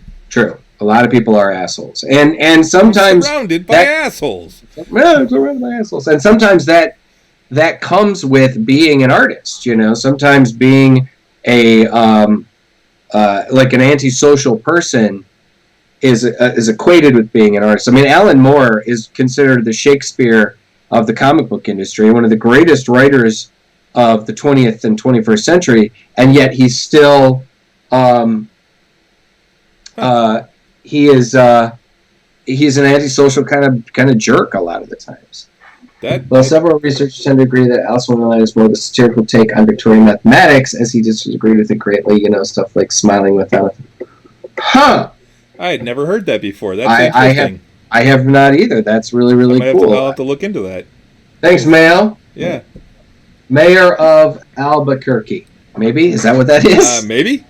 A lot of people are assholes, and sometimes surrounded by assholes. Yeah, surrounded by assholes, and sometimes that comes with being an artist. Sometimes being an antisocial person is equated with being an artist. Alan Moore is considered the Shakespeare of the comic book industry, one of the greatest writers of the 20th and 21st century, and yet he's still he's an antisocial kind of jerk a lot of the times. Several researchers tend to agree that Alice in Wonderland is more of a satirical take on Victorian mathematics, as he disagreed with it greatly. Stuff like smiling without. Huh. I had never heard that before. That's interesting. I have not either. That's really, really cool. I'll have to look into that. Thanks, Mayo. Yeah. Mayor of Albuquerque. Maybe? Is that what that is? Maybe.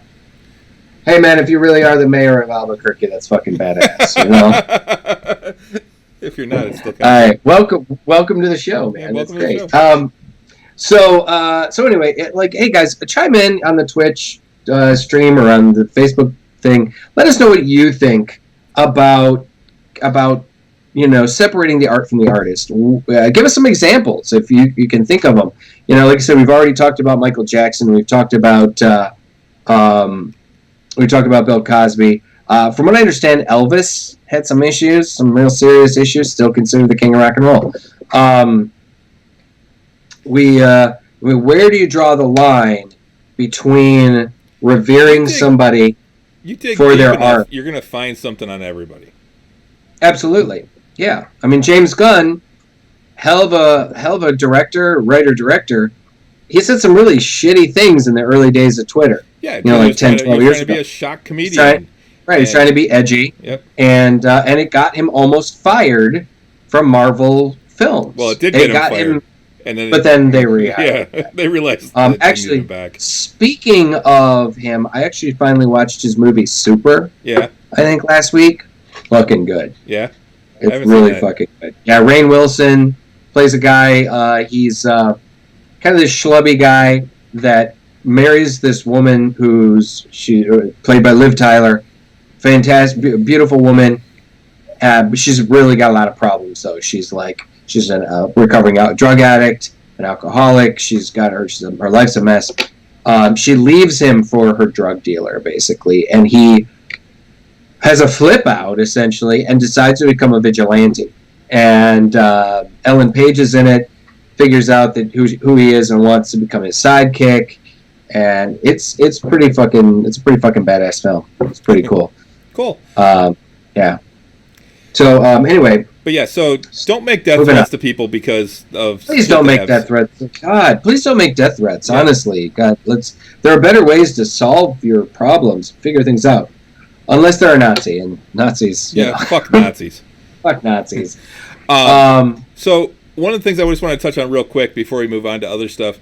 Hey, man, if you really are the mayor of Albuquerque, that's fucking badass, If you're not, it's still kind All right. Welcome to the show, man. That's great. So anyway, hey, guys, chime in on the Twitch stream or on the Facebook thing. Let us know what you think about separating the art from the artist. Give us some examples if you can think of them. Like I said, we've already talked about Michael Jackson. We've talked about Bill Cosby. From what I understand, Elvis had some issues, some real serious issues. Still considered the king of rock and roll. Where do you draw the line between revering somebody for their art? You're going to find something on everybody. Absolutely. Yeah. I mean, James Gunn, hell of a writer-director. He said some really shitty things in the early days of Twitter. Yeah. 10, 12 years ago. He's trying to be a shock comedian. He's trying to be edgy. Yep. And it got him almost fired from Marvel Films. Well, it did get him fired. But then they rehired. Yeah, they realized. Actually, speaking of him, I actually finally watched his movie Super. Yeah. I think last week. Fucking good. Yeah. It's really fucking good. Yeah, Rainn Wilson plays a guy. He's kind of this schlubby guy that marries this woman who's played by Liv Tyler. Fantastic, beautiful woman. She's really got a lot of problems, though. She's a recovering drug addict, an alcoholic. Her life's a mess. She leaves him for her drug dealer, basically, and he has a flip out, essentially, and decides to become a vigilante. And Ellen Page is in it, figures out that who he is and wants to become his sidekick. And it's a pretty fucking badass film. It's pretty cool. Cool. Yeah. So anyway. But yeah, so don't make death threats to people because of. Please don't make death threats. God, please don't make death threats. Yeah. Honestly, God, there are better ways to solve your problems, figure things out. Unless they're a Nazi, and Nazis. Yeah, fuck Nazis. Fuck Nazis. So one of the things I just want to touch on real quick before we move on to other stuff,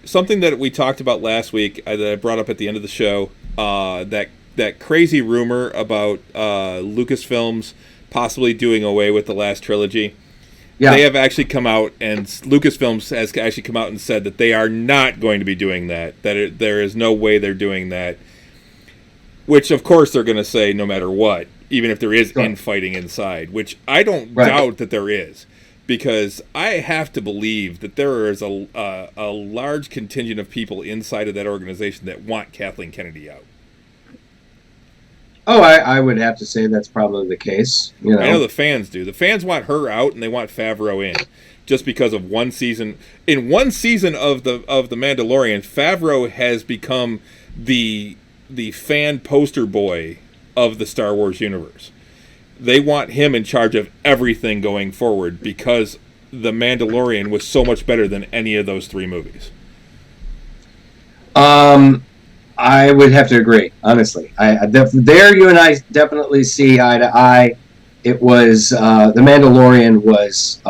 something that we talked about last week that I brought up at the end of the show, that crazy rumor about Lucasfilms possibly doing away with the last trilogy. Yeah. They have actually come out, and Lucasfilms has actually come out and said that they are not going to be doing that. There is no way they're doing that. Which, of course, they're going to say no matter what, even if there is infighting inside, which I don't doubt that there is, because I have to believe that there is a large contingent of people inside of that organization that want Kathleen Kennedy out. Oh, I would have to say that's probably the case. I know the fans do. The fans want her out, and they want Favreau in, just because of one season. In one season of the Mandalorian, Favreau has become the fan poster boy of the Star Wars universe. They want him in charge of everything going forward because The Mandalorian was so much better than any of those three movies. I would have to agree, honestly. There you and I definitely see eye to eye. It was The Mandalorian was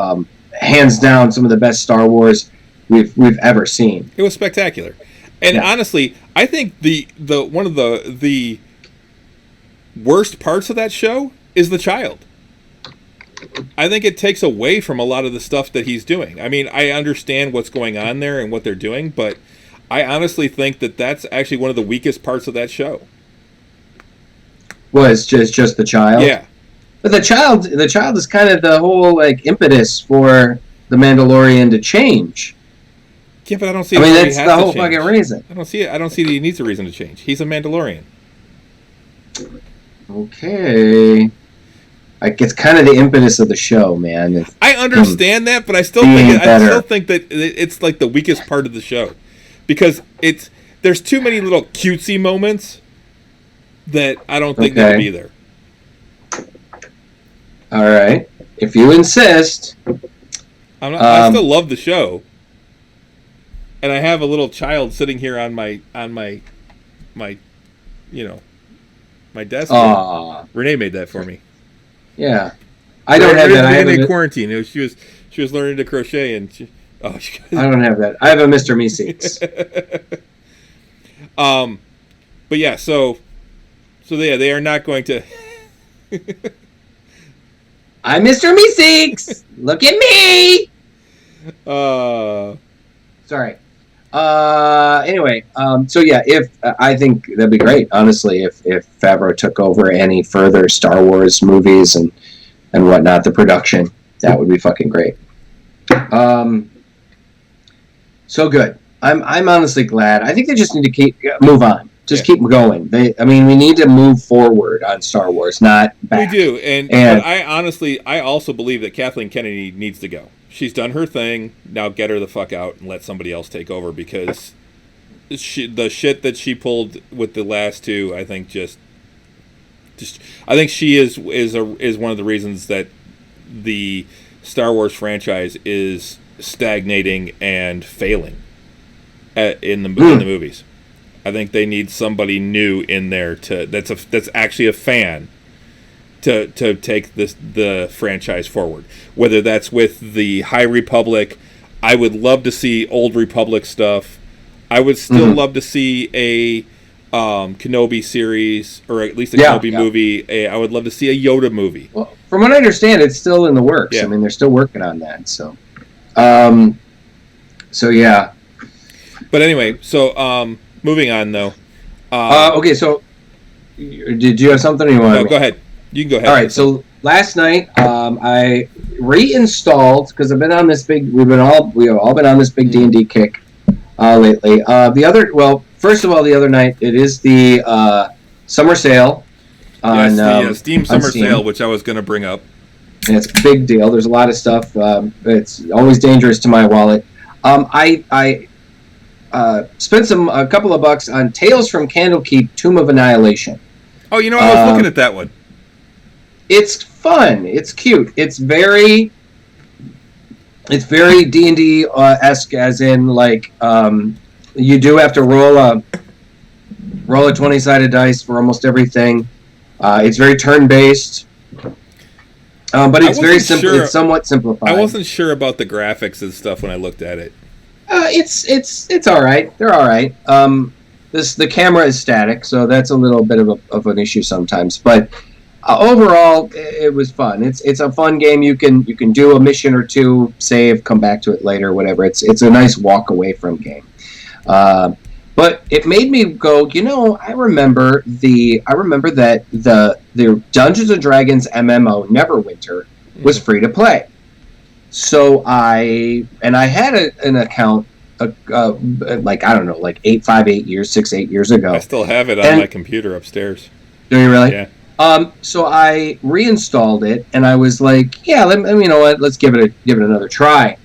hands down some of the best Star Wars we've ever seen. It was spectacular. And honestly, I think the one of the worst parts of that show is the child. I think it takes away from a lot of the stuff that he's doing. I mean, I understand what's going on there and what they're doing, but I honestly think that that's actually one of the weakest parts of that show. Was just the child? Yeah. But the child is kind of the whole impetus for the Mandalorian to change. Yeah, but I don't see. That's the whole fucking reason. I don't see it. I don't see that he needs a reason to change. He's a Mandalorian. Okay. It's kind of the impetus of the show, man. I understand that, but I still think that it's like the weakest part of the show, because there's too many little cutesy moments that I don't think need to be there. All right. If you insist. I still love the show. And I have a little child sitting here on my my desk. Renee made that for me. Yeah. I don't have that. I have a quarantine. She was learning to crochet and I don't have that. I have a Mr. Meeseeks. But yeah, so they are not going to I'm Mr. Meeseeks. Look at me. Sorry. Anyway, so yeah, if I think that'd be great, honestly, if Favreau took over any further Star Wars movies and whatnot, the production, that would be fucking great. So good. I'm honestly glad. I think they just need to move on. Just keep going. We need to move forward on Star Wars, not back. We do, but I also believe that Kathleen Kennedy needs to go. She's done her thing. Now get her the fuck out and let somebody else take over, because the shit that she pulled with the last two, I think I think she is one of the reasons that the Star Wars franchise is stagnating and failing in the movies. I think they need somebody new in there that's actually a fan to take the franchise forward. Whether that's with the High Republic, I would love to see Old Republic stuff. I would still love to see a Kenobi series, or at least a Kenobi movie. I would love to see a Yoda movie. Well, from what I understand, it's still in the works. Yeah. They're still working on that. So yeah. But anyway, so moving on though. Okay, so did you have something you want? No, go ahead. You can go ahead. All right. So last night, I reinstalled, because I've been on this big. We have all been on this big D&D kick lately. First of all, the other night, it is the summer sale on the Steam summer sale, which I was going to bring up. And it's a big deal. There's a lot of stuff. It's always dangerous to my wallet. I spent a couple of bucks on Tales from Candlekeep: Tomb of Annihilation. Oh, I was looking at that one. It's fun. It's cute. It's very D&D esque, as in you do have to roll a 20-sided dice for almost everything. It's very turn based, but it's very simple. It's somewhat simplified. I wasn't sure about the graphics and stuff when I looked at it. It's all right. They're all right. The camera is static, so that's a little bit of an issue sometimes, but. Overall, it was fun. It's a fun game. You can do a mission or two, save, come back to it later, whatever. It's a nice walk away from game. But it made me go, I remember that the Dungeons and Dragons MMO Neverwinter was free to play. So I had an account I don't know, 8 years ago. I still have it on my computer upstairs. Do you really? Yeah. So I reinstalled it, and I was like, "Yeah, you know what? Let's give it another try."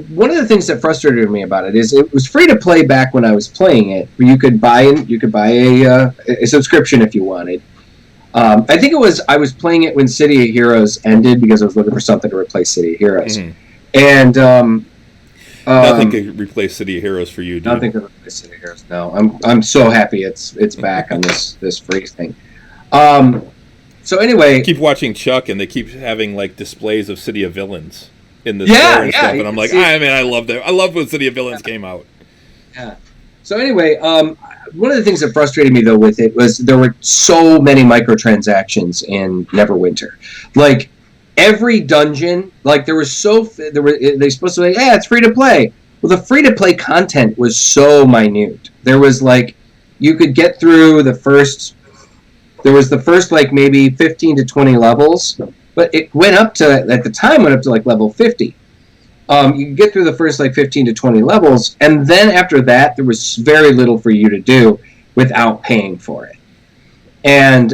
One of the things that frustrated me about it is it was free to play back when I was playing it. You could buy a subscription if you wanted. I think I was playing it when City of Heroes ended, because I was looking for something to replace City of Heroes, and nothing could replace City of Heroes for you, dude. Nothing could replace City of Heroes. No, I'm so happy it's back on this free thing. So anyway, I keep watching Chuck, and they keep having displays of City of Villains in the store and stuff, and I'm like, I love that. I love when City of Villains came out. Yeah. So anyway, one of the things that frustrated me though with it was there were so many microtransactions in Neverwinter. Every dungeon, they supposed to say, yeah, it's free to play. Well, the free to play content was so minute. There was you could get through the first. There was the first maybe 15 to 20 levels, but it went up to, at the time, level 50. You could get through the first 15 to 20 levels, and then after that, there was very little for you to do without paying for it. And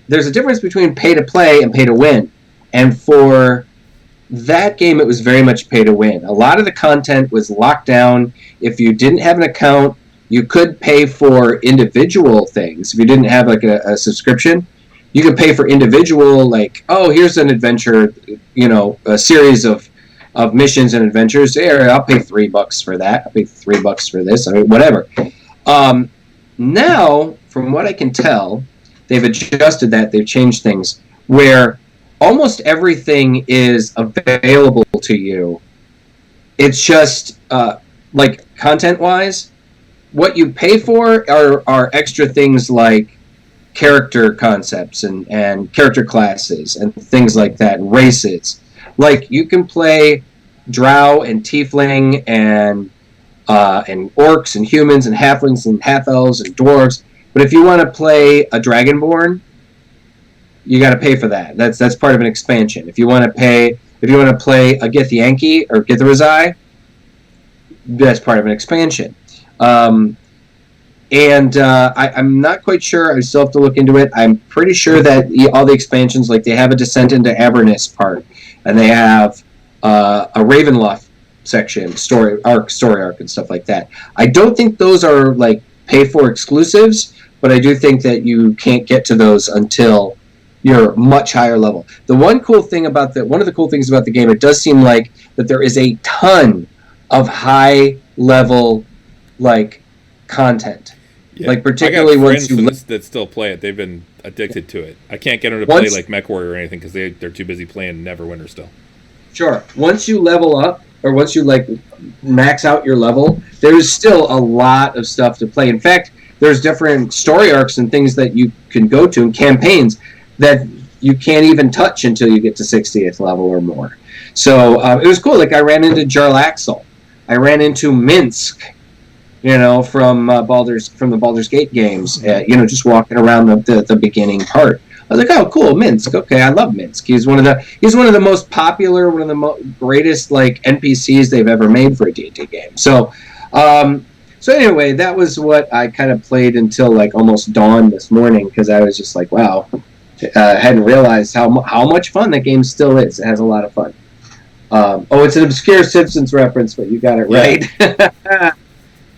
there's a difference between pay to play and pay to win. And for that game, it was very much pay to win. A lot of the content was locked down. If you didn't have an account, you could pay for individual things if you didn't have a subscription, you can pay for individual, like, oh, here's an adventure, a series of missions and adventures. Here, I'll pay $3 for that. I'll pay $3 for this. I mean, whatever. Now, from what I can tell, they've adjusted that. They've changed things where almost everything is available to you. It's just, like, content-wise, what you pay for are extra things like character concepts and character classes and things like that, and races. Like, you can play drow and tiefling and orcs and humans and halflings and half-elves and dwarves, but if you want to play a dragonborn, you got to pay for that. That's part of an expansion. If you want to play a Githyanki or Githrizai, that's part of an expansion. I'm not quite sure. I still have to look into it. I'm pretty sure that all the expansions, like, they have a Descent into Avernus part, and they have a Ravenloft section, story arc, and stuff like that. I don't think those are, like, pay-for exclusives, but I do think that you can't get to those until you're much higher level. One of the cool things about the game, it does seem like that there is a ton of high-level, like, content. Yeah. Like, particularly once you that still play it, they've been addicted to it. I can't get them to play like MechWarrior or anything because they're too busy playing Neverwinter still. Sure. Once you level up, or once you, like, max out your level, there's still a lot of stuff to play. In fact, there's different story arcs and things that you can go to, and campaigns that you can't even touch until you get to 60th level or more. So it was cool. Like, I ran into Jarlaxle. I ran into Minsk, from the Baldur's Gate games, just walking around the beginning part. I was like, oh, cool, Minsk. Okay, I love Minsk. He's one of the most popular, one of the greatest, like, NPCs they've ever made for a D&D game. So anyway, that was what I kind of played until, like, almost dawn this morning, because I was just like, wow, hadn't realized how much fun that game still is. It has a lot of fun. It's an obscure Simpsons reference, but you got it right. Yeah.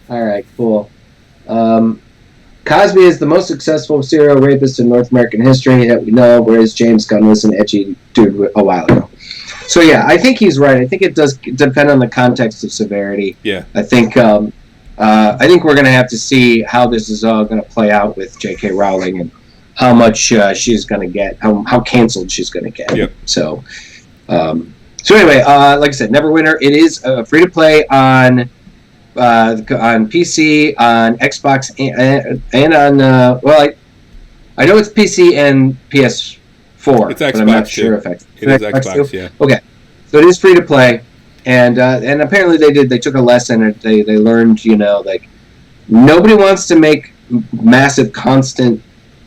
All right, cool. Cosby is the most successful serial rapist in North American history that we know, whereas James Gunn was an edgy dude a while ago. So yeah, I think he's right. I think it does depend on the context of severity. Yeah. I think we're going to have to see how this is all going to play out with J.K. Rowling and how much she's going to get, how canceled she's going to get. Yep. So anyway, like I said, Neverwinter. It is free to play on PC, on Xbox, and on I know it's PC and PS4. It's Xbox, but I'm not sure if it is Xbox. Yeah. Okay, so it is free to play, and apparently they took a lesson and they learned, like, nobody wants to make massive constant,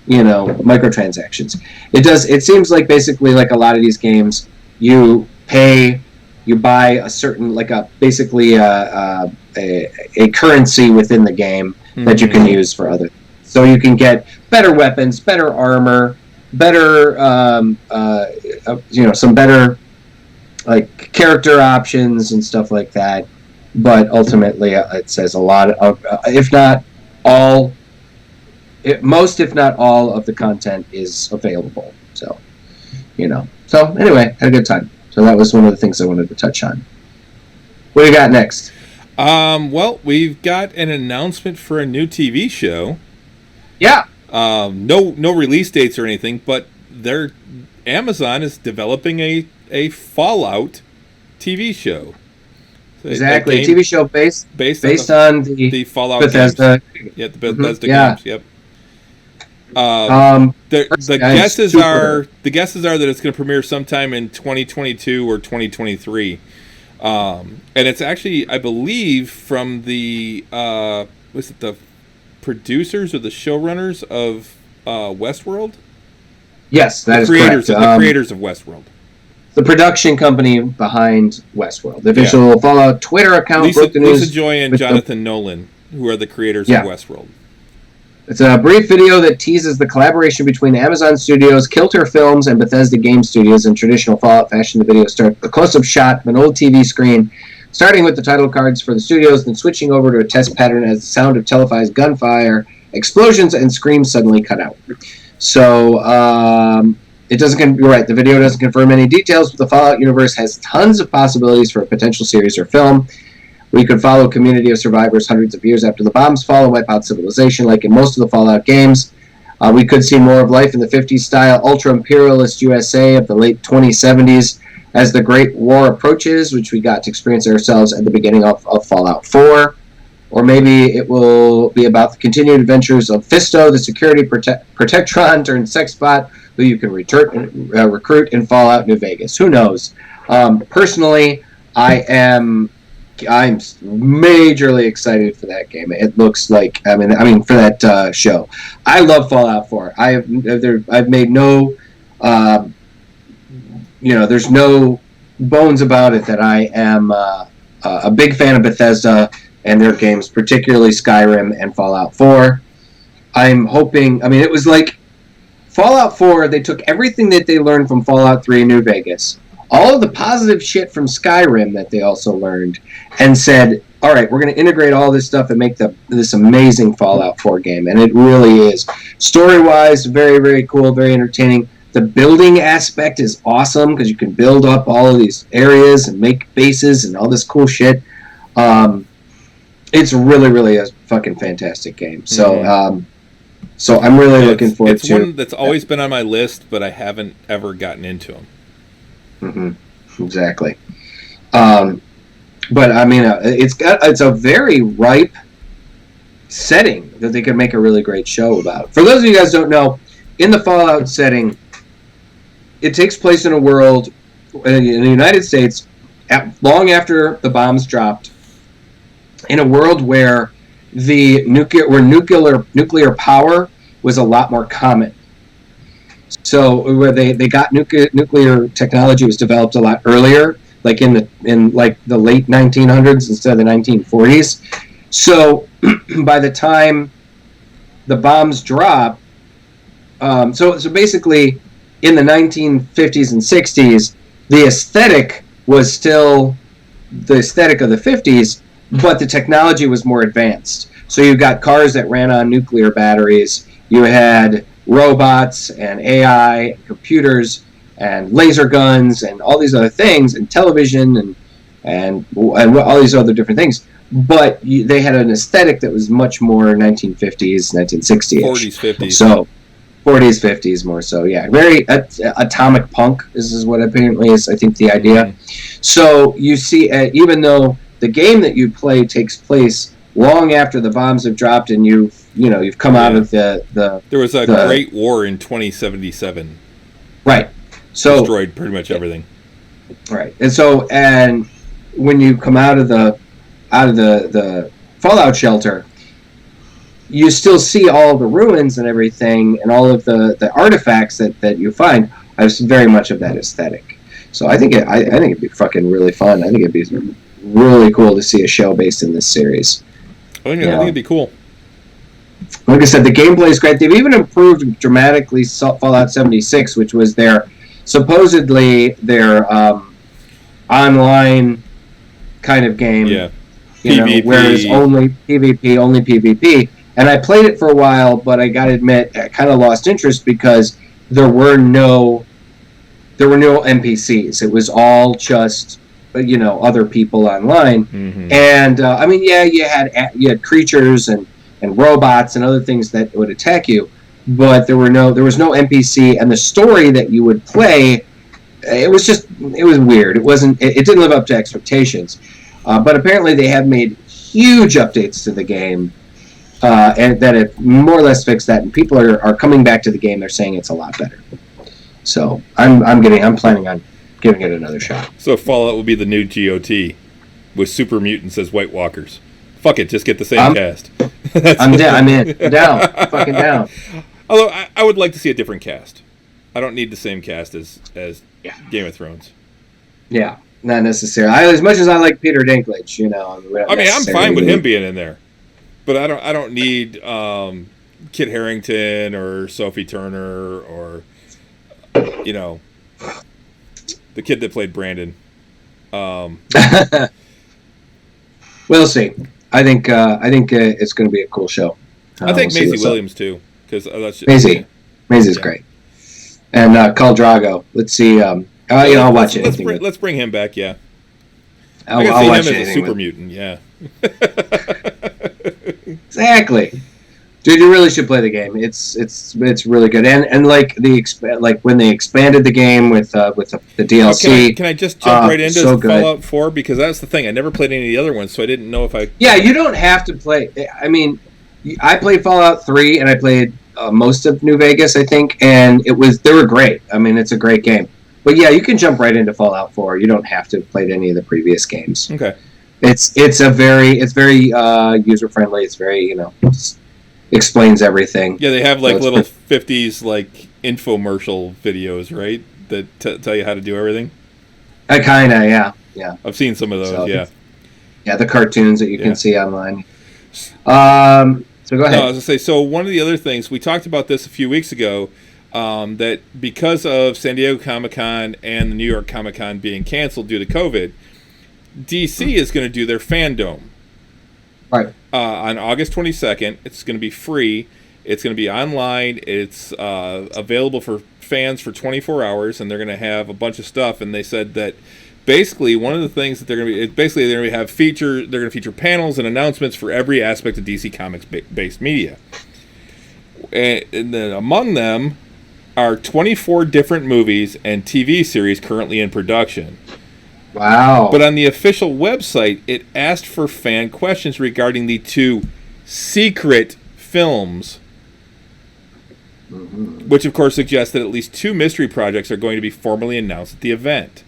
microtransactions. It seems like basically, like, a lot of these games, you buy a certain, like, a currency within the game that you can use for other things. So you can get better weapons, better armor, better, some better, like, character options and stuff like that. But ultimately, it says a lot of, if not all of the content is available. So, So anyway, had a good time. So that was one of the things I wanted to touch on. What do you got next? Well, we've got an announcement for a new TV show. Yeah. No release dates or anything, but Amazon is developing a Fallout TV show. So exactly, a TV show based on the Fallout Bethesda. Games. Yeah, the Bethesda games. Yep. The guesses are that it's going to premiere sometime in 2022 or 2023, and it's actually, I believe, from the the producers or the showrunners of Westworld. Yes, that is correct. The creators of Westworld. The production company behind Westworld. The official Fallout Twitter account broke the news. Lisa Joy and Jonathan Nolan, who are the creators of Westworld. It's a brief video that teases the collaboration between Amazon Studios, Kilter Films, and Bethesda Game Studios in traditional Fallout fashion. The video starts with a close-up shot of an old TV screen, starting with the title cards for the studios, then switching over to a test pattern as the sound of televised gunfire, explosions, and screams suddenly cut out. So it doesn't. You're right. The video doesn't confirm any details, but the Fallout universe has tons of possibilities for a potential series or film. We could follow a community of survivors hundreds of years after the bombs fall and wipe out civilization, like in most of the Fallout games. We could see more of life in the 50s-style ultra-imperialist USA of the late 2070s as the Great War approaches, which we got to experience ourselves at the beginning of Fallout 4. Or maybe it will be about the continued adventures of Fisto, the security protectron turned sexbot, who you can recruit in Fallout New Vegas. Who knows? Personally, I'm majorly excited for that game. It looks like I mean for that show. I love Fallout 4. I've made no there's no bones about it that I am a big fan of Bethesda and their games, particularly Skyrim and Fallout 4. I'm hoping. I mean, it was like Fallout 4. They took everything that they learned from Fallout 3 in New Vegas, all of the positive shit from Skyrim that they also learned, and said, all right, we're going to integrate all this stuff and make this amazing Fallout 4 game. And it really is. Story-wise, very, very cool, very entertaining. The building aspect is awesome because you can build up all of these areas and make bases and all this cool shit. It's really, really a fucking fantastic game. So, so I'm really looking forward to it. It's one that's always been on my list, but I haven't ever gotten into them. Mm-hmm. Exactly. But I mean, it's a very ripe setting that they could make a really great show about. For those of you guys who don't know, in the Fallout setting, it takes place in a world in the United States long after the bombs dropped, in a world where nuclear power was a lot more common. So where they got nuclear technology was developed a lot earlier, like in the late 1900s instead of the 1940s. So by the time the bombs drop, so basically in the 1950s and 60s, the aesthetic was still the aesthetic of the 50s, but the technology was more advanced. So you got cars that ran on nuclear batteries. You had robots and AI and computers and laser guns and all these other things, and television and all these other different things. But they had an aesthetic that was much more 1950s, 1960s. 40s, 50s. So 40s, 50s more so, yeah. Very atomic punk is what apparently is, I think, the idea. Mm-hmm. So you see, even though the game that you play takes place long after the bombs have dropped and you've come out of the there was a Great War in 2077. Right. So destroyed pretty much everything. Right. And when you come out of the Fallout shelter, you still see all the ruins and everything and all of the artifacts that you find. There's very much of that aesthetic. So I think it'd be fucking really fun. I think it'd be really cool to see a show based in this series. I think it'd be cool. Like I said, the gameplay is great. They've even improved dramatically Fallout 76, which was supposedly their online kind of game. Yeah. Whereas only PvP. And I played it for a while, but I gotta admit, I kind of lost interest because there were no NPCs. It was all just other people online. Mm-hmm. And you had creatures and robots and other things that would attack you, but there was no NPC, and the story that you would play, it was weird. It didn't live up to expectations. But apparently they have made huge updates to the game, and that it more or less fixed that, and people are coming back to the game. They're saying it's a lot better. So I'm planning on giving it another shot. So Fallout will be the new GOT with super mutants as White Walkers. Fuck it, just get the same cast. I'm down. I'm in. Down. Fucking down. Although I would like to see a different cast. I don't need the same cast as Game of Thrones. Yeah, not necessarily. As much as I like Peter Dinklage, I'm fine with him being in there, but I don't need Kit Harington or Sophie Turner or the kid that played Brandon. We'll see. I think it's going to be a cool show. I think Maisie Williams too, because Maisie. Maisley's great. And Khal Drago. Let's see. I'll watch it. Let's bring him back. Yeah. I'll watch him as a super mutant. Yeah. Exactly. Dude, you really should play the game. It's really good. And like when they expanded the game with the DLC. Can I just jump right into Fallout 4? Because that's the thing. I never played any of the other ones, so I didn't know if I. Yeah, you don't have to play. I mean, I played Fallout 3 and I played most of New Vegas, I think, and they were great. I mean, it's a great game. But yeah, you can jump right into Fallout 4. You don't have to play any of the previous games. Okay. It's very user friendly. It's very explains everything. Yeah, they have like little 50s like infomercial videos, right? That tell you how to do everything. Yeah. I've seen some of those. Yeah, the cartoons that you can see online. So go ahead. No, I was gonna say. So one of the other things we talked about this a few weeks ago, that because of San Diego Comic-Con and the New York Comic-Con being canceled due to COVID, DC is going to do their Fandome. Right. On August 22nd. It's going to be free. It's going to be online. It's available for fans for 24 hours, and they're going to have a bunch of stuff. And they said that basically one of the things that they're going to be, they're going to feature panels and announcements for every aspect of DC Comics based media. And then among them are 24 different movies and TV series currently in production. Wow. But on the official website, it asked for fan questions regarding the 2 secret films, which of course suggests that at least 2 mystery projects are going to be formally announced at the event.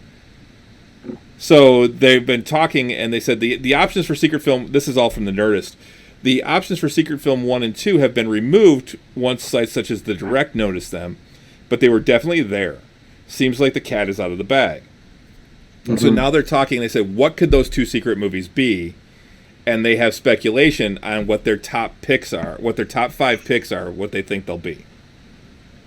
So they've been talking, and they said the options for secret film, this is all from the Nerdist, the options for secret film 1 and 2 have been removed once sites such as The Direct noticed them, but they were definitely there. Seems like the cat is out of the bag. So now they're talking, they said, what could those 2 secret movies be? And they have speculation on what their top picks are, what their top 5 picks are, what they think they'll be.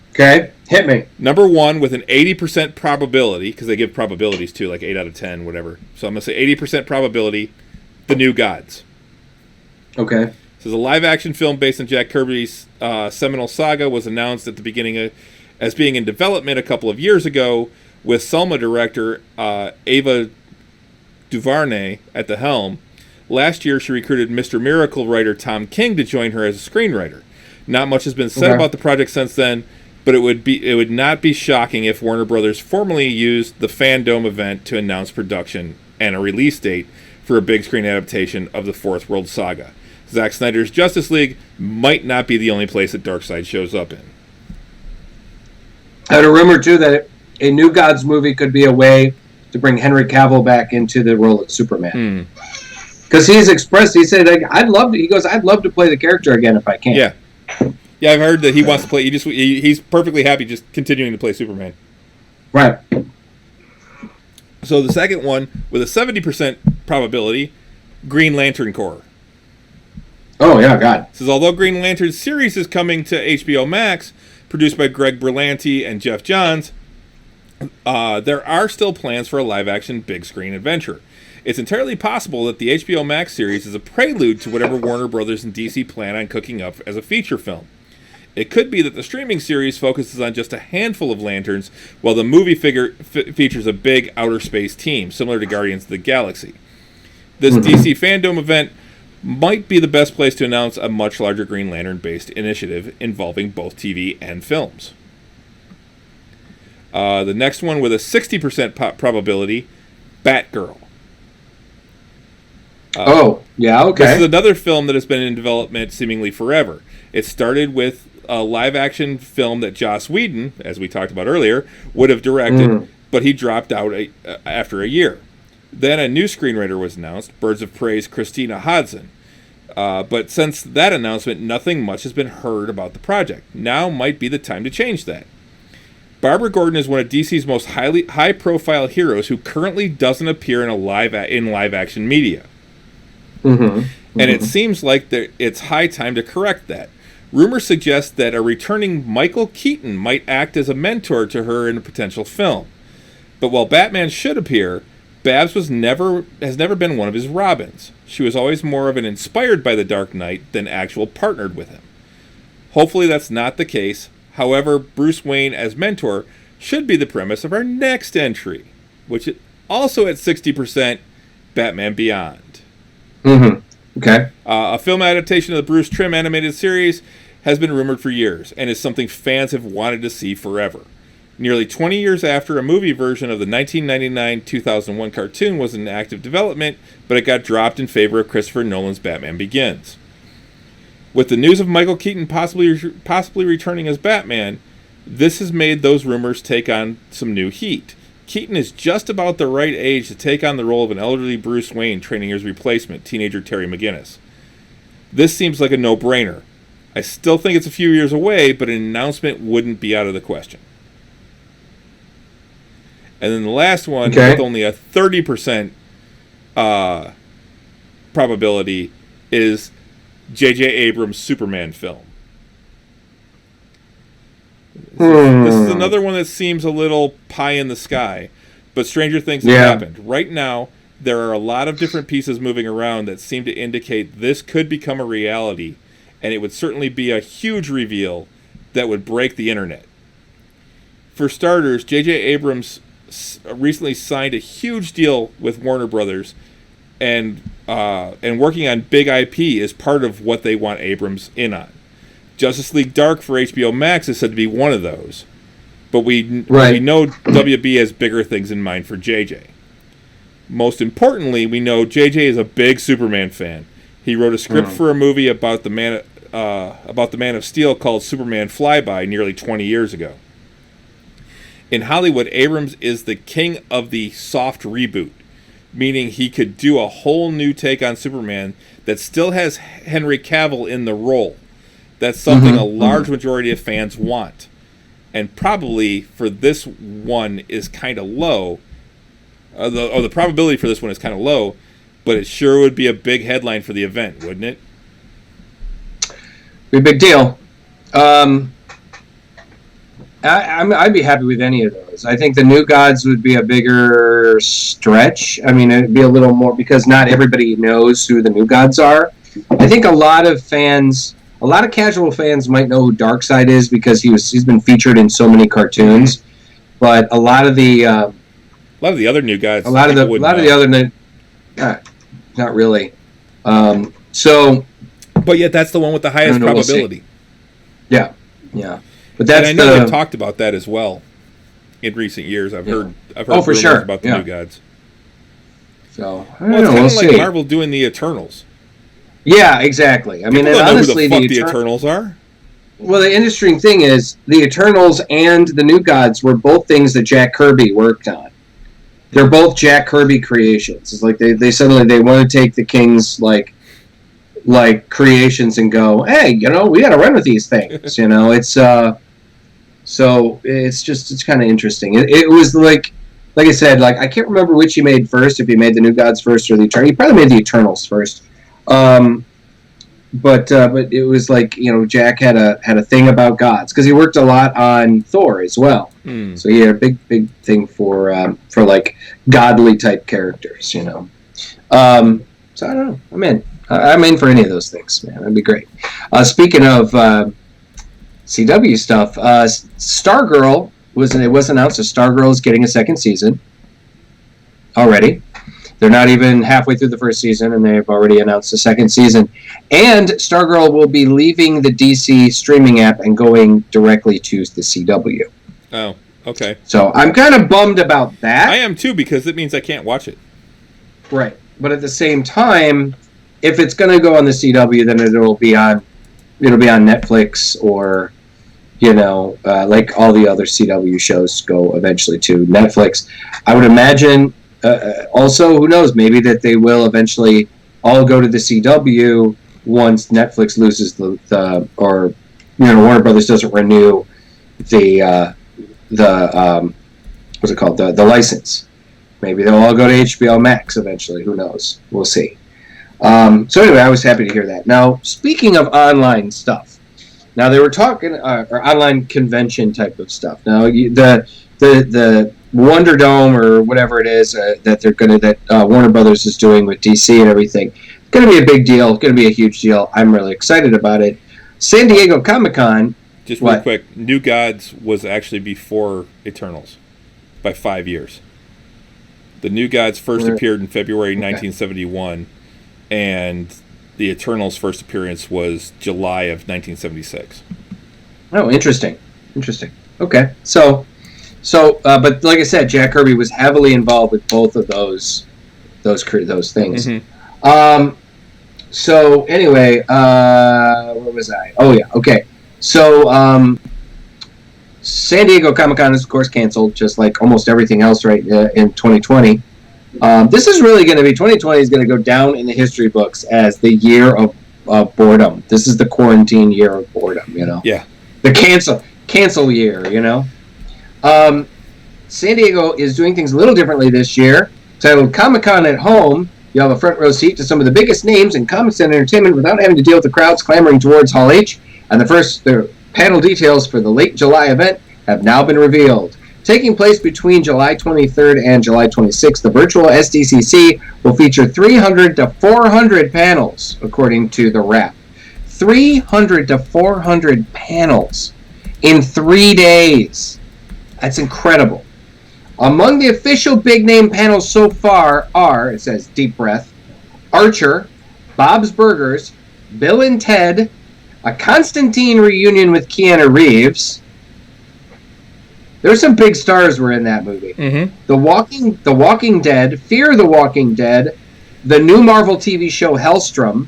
Okay, hit me. Number 1, with an 80% probability, because they give probabilities too, like 8 out of 10, whatever. So I'm going to say 80% probability, The New Gods. Okay. This is a live-action film based on Jack Kirby's seminal saga, was announced at the beginning as being in development a couple of years ago, with Selma director Ava DuVernay at the helm. Last year, she recruited Mr. Miracle writer Tom King to join her as a screenwriter. Not much has been said about the project since then, but it would not be shocking if Warner Brothers formally used the Fandome event to announce production and a release date for a big screen adaptation of the Fourth World Saga. Zack Snyder's Justice League might not be the only place that Darkseid shows up in. I had a rumor too that a New Gods movie could be a way to bring Henry Cavill back into the role of Superman. Because he's expressed, he said, I'd love to play the character again if I can. Yeah, I've heard that he wants to play. He's perfectly happy just continuing to play Superman. Right. So the second one, with a 70% probability, Green Lantern Corps. Oh, yeah, God. Says, although Green Lantern series is coming to HBO Max, produced by Greg Berlanti and Jeff Johns, there are still plans for a live-action big-screen adventure. It's entirely possible that the HBO Max series is a prelude to whatever Warner Brothers and DC plan on cooking up as a feature film. It could be that the streaming series focuses on just a handful of lanterns, while the movie features a big outer space team, similar to Guardians of the Galaxy. This DC Fandome event might be the best place to announce a much larger Green Lantern-based initiative involving both TV and films. The next one, with a 60% probability, Batgirl. This is another film that has been in development seemingly forever. It started with a live-action film that Joss Whedon, as we talked about earlier, would have directed, but he dropped out after a year. Then a new screenwriter was announced, Birds of Prey's Christina Hodson. But since that announcement, nothing much has been heard about the project. Now might be the time to change that. Barbara Gordon is one of DC's most high-profile heroes who currently doesn't appear in live-action media. And it seems like it's high time to correct that. Rumors suggest that a returning Michael Keaton might act as a mentor to her in a potential film. But while Batman should appear, Babs has never been one of his Robins. She was always more of an inspired by the Dark Knight than actual partnered with him. Hopefully that's not the case. However, Bruce Wayne as mentor should be the premise of our next entry, which is also at 60% Batman Beyond. Mm-hmm. Okay. A film adaptation of the Bruce Timm animated series has been rumored for years and is something fans have wanted to see forever. Nearly 20 years after a movie version of the 1999-2001 cartoon was in active development, but it got dropped in favor of Christopher Nolan's Batman Begins. With the news of Michael Keaton possibly returning as Batman, this has made those rumors take on some new heat. Keaton is just about the right age to take on the role of an elderly Bruce Wayne training his replacement, teenager Terry McGinnis. This seems like a no-brainer. I still think it's a few years away, but an announcement wouldn't be out of the question. And then the last one, with only a 30% probability, is J.J. Abrams' Superman film. This is another one that seems a little pie in the sky, but stranger things have happened. Right now, there are a lot of different pieces moving around that seem to indicate this could become a reality, and it would certainly be a huge reveal that would break the internet. For starters, J.J. Abrams recently signed a huge deal with Warner Brothers, and working on big IP is part of what they want Abrams in on. Justice League Dark for HBO Max is said to be one of those, but we know WB has bigger things in mind for JJ. Most importantly, we know JJ is a big Superman fan. He wrote a script for a movie about the Man of Steel called Superman Flyby nearly 20 years ago. In Hollywood, Abrams is the king of the soft reboot, meaning he could do a whole new take on Superman that still has Henry Cavill in the role. That's something a large majority of fans want. And probably for this one is kind of low. The probability for this one is kind of low, but it sure would be a big headline for the event, wouldn't it? Be a big deal. I'd be happy with any of those. I think the New Gods would be a bigger stretch. I mean, it'd be a little more, because not everybody knows who the New Gods are. I think a lot of casual fans might know who Darkseid is because he's been featured in so many cartoons. But a lot of the other New Gods, not really. But yet that's the one with the highest probability. We'll yeah. But that's, and I know they've talked about that as well in recent years. I've heard for sure about the New Gods. So it's kind of like Marvel doing the Eternals. Yeah, exactly. I mean, and honestly, the Eternals are. Well, the interesting thing is the Eternals and the New Gods were both things that Jack Kirby worked on. They're both Jack Kirby creations. It's like they suddenly they want to take the King's like creations and go, hey, we got to run with these things. It's so it's kind of interesting. It was like I said, I can't remember which he made first. If he made the New Gods first or the Eternals, he probably made the Eternals first. But it was like Jack had a thing about gods because he worked a lot on Thor as well. So he had a big thing for like godly type characters. So I don't know. I'm in for any of those things, man. That'd be great. Speaking of CW stuff, Stargirl was announced that Stargirl is getting a second season already. They're not even halfway through the first season, and they've already announced the second season. And Stargirl will be leaving the DC streaming app and going directly to the CW. Oh, okay. So I'm kind of bummed about that. I am too, because it means I can't watch it. Right. But at the same time, if it's going to go on the CW, then it'll be on Netflix or, like all the other CW shows go eventually to Netflix. I would imagine, also, who knows, maybe that they will eventually all go to the CW once Netflix loses or Warner Brothers doesn't renew the what's it called, the license. Maybe they'll all go to HBO Max eventually. Who knows? We'll see. So anyway, I was happy to hear that. Now, speaking of online stuff, now they were talking or online convention type of stuff. Now the Wonder Dome or whatever it is that Warner Brothers is doing with DC and everything, going to be a big deal. Going to be a huge deal. I'm really excited about it. San Diego Comic-Con Just real quick, New Gods was actually before Eternals by 5 years. The New Gods first appeared in February 1971, and the Eternals' first appearance was July of 1976. Oh, interesting. Okay, so, but like I said, Jack Kirby was heavily involved with both of those things. Mm-hmm. So anyway, where was I? Oh yeah, okay. So San Diego Comic-Con is of course canceled, just like almost everything else in 2020. This is really going to be 2020 is going to go down in the history books as the year of boredom. This is the quarantine year of boredom. Yeah. The cancel year. San Diego is doing things a little differently this year. Titled Comic-Con at Home, you have a front row seat to some of the biggest names in comics and entertainment without having to deal with the crowds clamoring towards Hall H. And the panel details for the late July event have now been revealed. Taking place between July 23rd and July 26th, the virtual SDCC will feature 300 to 400 panels, according to the Wrap. 300 to 400 panels in 3 days. That's incredible. Among the official big-name panels so far are, it says, Deep Breath, Archer, Bob's Burgers, Bill and Ted, a Constantine reunion with Keanu Reeves. There's some big stars were in that movie. Mm-hmm. The Walking Dead, Fear the Walking Dead, the new Marvel TV show Hellstrom,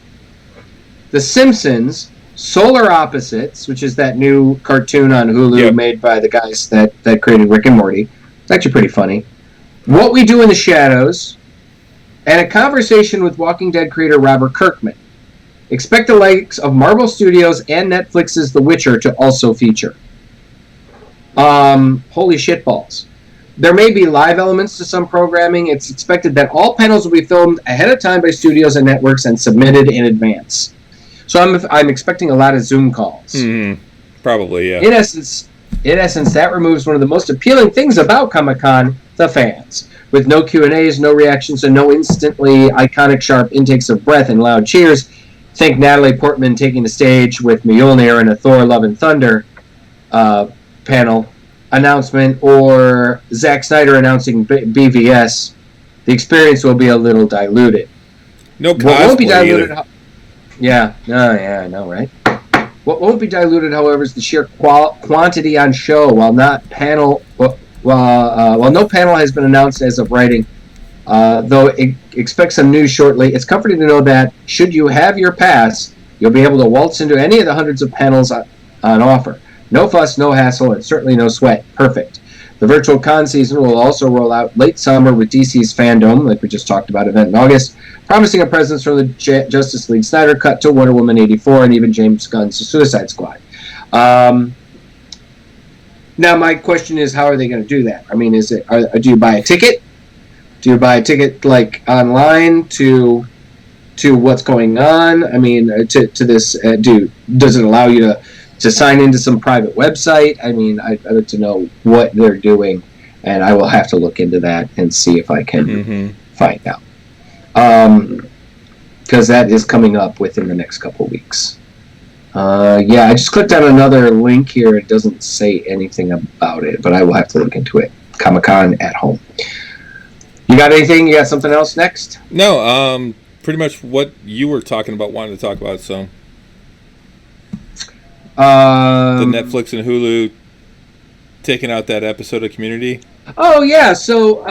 The Simpsons, Solar Opposites, which is that new cartoon on Hulu made by the guys that created Rick and Morty. It's actually pretty funny. What We Do in the Shadows, and a conversation with Walking Dead creator Robert Kirkman. Expect the likes of Marvel Studios and Netflix's The Witcher to also feature. Holy shitballs. There may be live elements to some programming. It's expected that all panels will be filmed ahead of time by studios and networks and submitted in advance. So I'm expecting a lot of Zoom calls. Mm-hmm. Probably, yeah. In essence, that removes one of the most appealing things about Comic-Con, the fans. With no Q&As, no reactions, and no instantly iconic sharp intakes of breath and loud cheers, think Natalie Portman taking the stage with Mjolnir in a Thor Love and Thunder panel announcement, or Zack Snyder announcing BVS, the experience will be a little diluted. No cosplay what won't be diluted, either. I know, right? What won't be diluted, however, is the sheer quantity on show. While no panel has been announced as of writing, though expect some news shortly, it's comforting to know that, should you have your pass, you'll be able to waltz into any of the hundreds of panels on offer. No fuss, no hassle, and certainly no sweat. Perfect. The virtual con season will also roll out late summer with DC's Fandome, like we just talked about, event in August, promising a presence from the Justice League Snyder Cut to Wonder Woman 84 and even James Gunn's Suicide Squad. Now, my question is, how are they going to do that? I mean, do you buy a ticket? Do you buy a ticket like online to what's going on? I mean, to this, does it allow you to sign into some private website? I mean, I'd like to know what they're doing, and I will have to look into that and see if I can find out. Because that is coming up within the next couple weeks. I just clicked on another link here. It doesn't say anything about it, but I will have to look into it. Comic-Con at Home. You got anything? You got something else next? No, pretty much what you were wanting to talk about, so... the Netflix and Hulu taking out that episode of Community. Oh yeah, so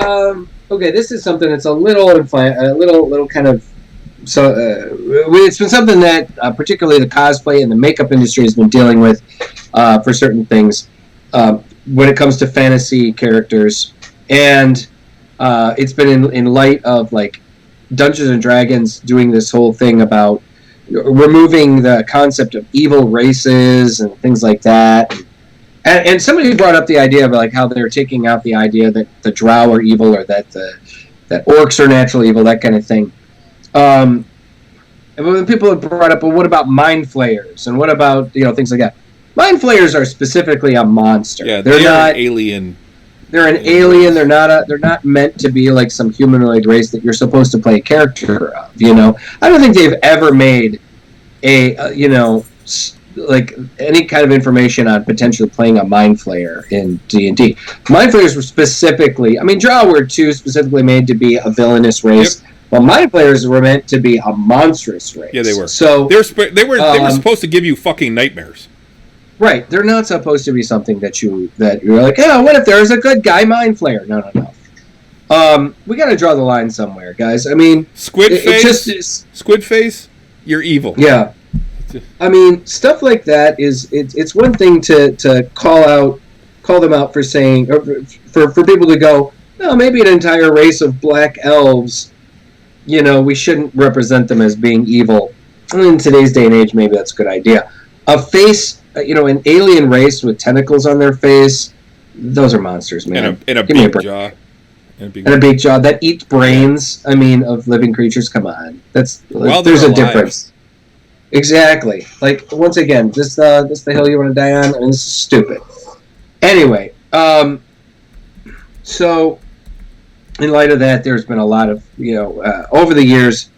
okay, this is something that's a little kind of it's been something that particularly the cosplay and the makeup industry has been dealing with for certain things when it comes to fantasy characters, and it's been in light of like Dungeons and Dragons doing this whole thing about removing the concept of evil races and things like that, and somebody brought up the idea of like how they're taking out the idea that the Drow are evil, or that orcs are natural evil, that kind of thing. And when people have brought up, well, what about mind flayers, and what about things like that? Mind flayers are specifically a monster. Yeah, they're not an alien. They're an alien. They're not meant to be like some humanoid race that you're supposed to play a character of. I don't think they've ever made a like any kind of information on potentially playing a Mind Flayer in D&D. Mind Flayers were specifically, I mean, Drow were too specifically made to be a villainous race. Yep. Well, Mind Flayers were meant to be a monstrous race. Yeah, they were. So they were supposed to give you fucking nightmares. Right. They're not supposed to be something that you're like, oh, what if there's a good guy Mind Flayer? No. We got to draw the line somewhere, guys. I mean, Squid Face, you're evil. Yeah. I mean, stuff like that it's one thing to call them out for saying, or for people to go, no, maybe an entire race of black elves, we shouldn't represent them as being evil. In today's day and age, maybe that's a good idea. A face, an alien race with tentacles on their face, those are monsters, man. And a big jaw. And a big jaw that eats brains, of living creatures. Come on. There's a difference. Exactly. Like, once again, this the hill you want to die on? I mean, this is stupid. Anyway, so in light of that, there's been a lot of, over the years,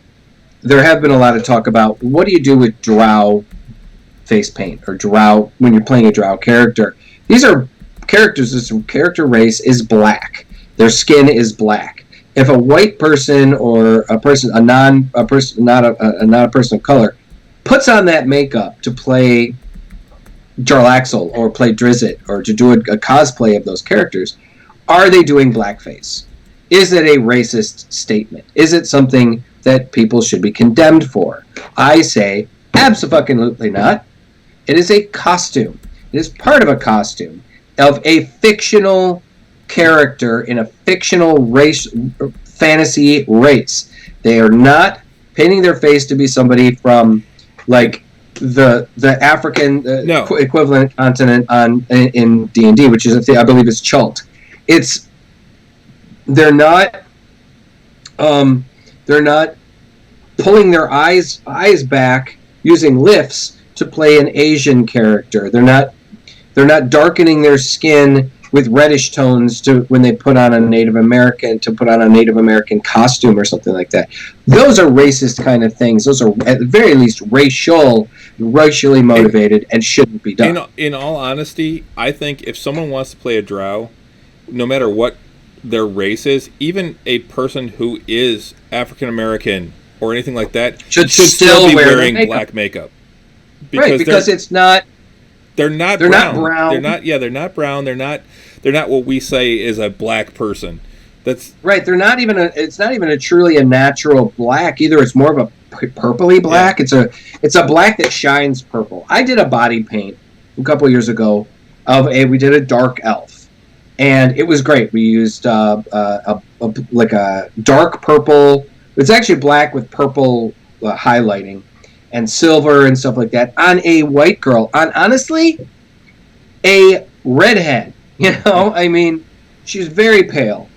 there have been a lot of talk about what do you do with drow face paint or drow when you're playing a drow character. These are characters, this character race is black. Their skin is black. If a white person or not a person of color puts on that makeup to play Jarlaxle or play Drizzt or to do a cosplay of those characters, are they doing blackface? Is it a racist statement? Is it something that people should be condemned for? I say abso-fucking-lutely not. It is a costume. It is part of a costume of a fictional character in a fictional race, fantasy race. They are not painting their face to be somebody from, like, the African equivalent continent in D&D, which is I believe is Chult. They're not pulling their eyes back using lifts to play an Asian character. They're not darkening their skin with reddish tones to when they put on a Native American costume or something like that. Those are racist kind of things. Those are at the very least racially motivated and shouldn't be done. In all honesty, I think if someone wants to play a drow, no matter what their race is, even a person who is African American or anything like that should still be wearing black makeup. Because it's not. They're not brown. They're not brown. They're not what we say is a black person. That's right. It's not even a truly a natural black either. It's more of a purpley black. Yeah. It's a black that shines purple. I did a body paint a couple years ago we did a dark elf, and it was great. We used a dark purple. It's actually black with purple highlighting and silver and stuff like that on a white girl, on honestly a redhead. I mean, she's very pale,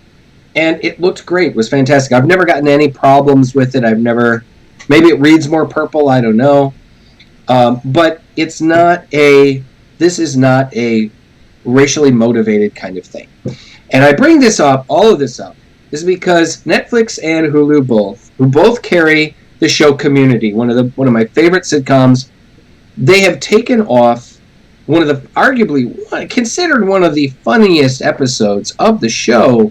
and it looked great. It was fantastic. I've never gotten any problems with it. Maybe it reads more purple. I don't know, but this is not a racially motivated kind of thing. And I bring all of this up, is because Netflix and Hulu who both carry the show Community, one of my favorite sitcoms, they have taken off one of the arguably considered one of the funniest episodes of the show,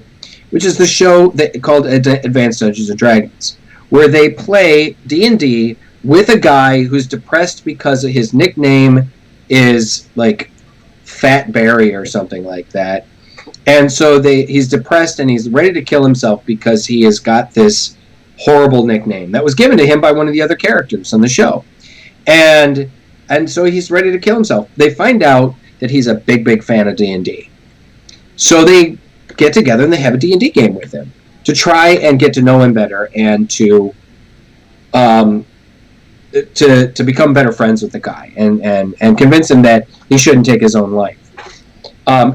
which is the show called Advanced Dungeons and Dragons, where they play D&D with a guy who's depressed because his nickname is like Fat Barry or something like that. And so he's depressed and he's ready to kill himself because he has got this horrible nickname that was given to him by one of the other characters on the show. And so he's ready to kill himself. They find out that he's a big, big fan of D&D. So they get together and they have a D&D game with him to try and get to know him better and to become better friends with the guy and convince him that he shouldn't take his own life.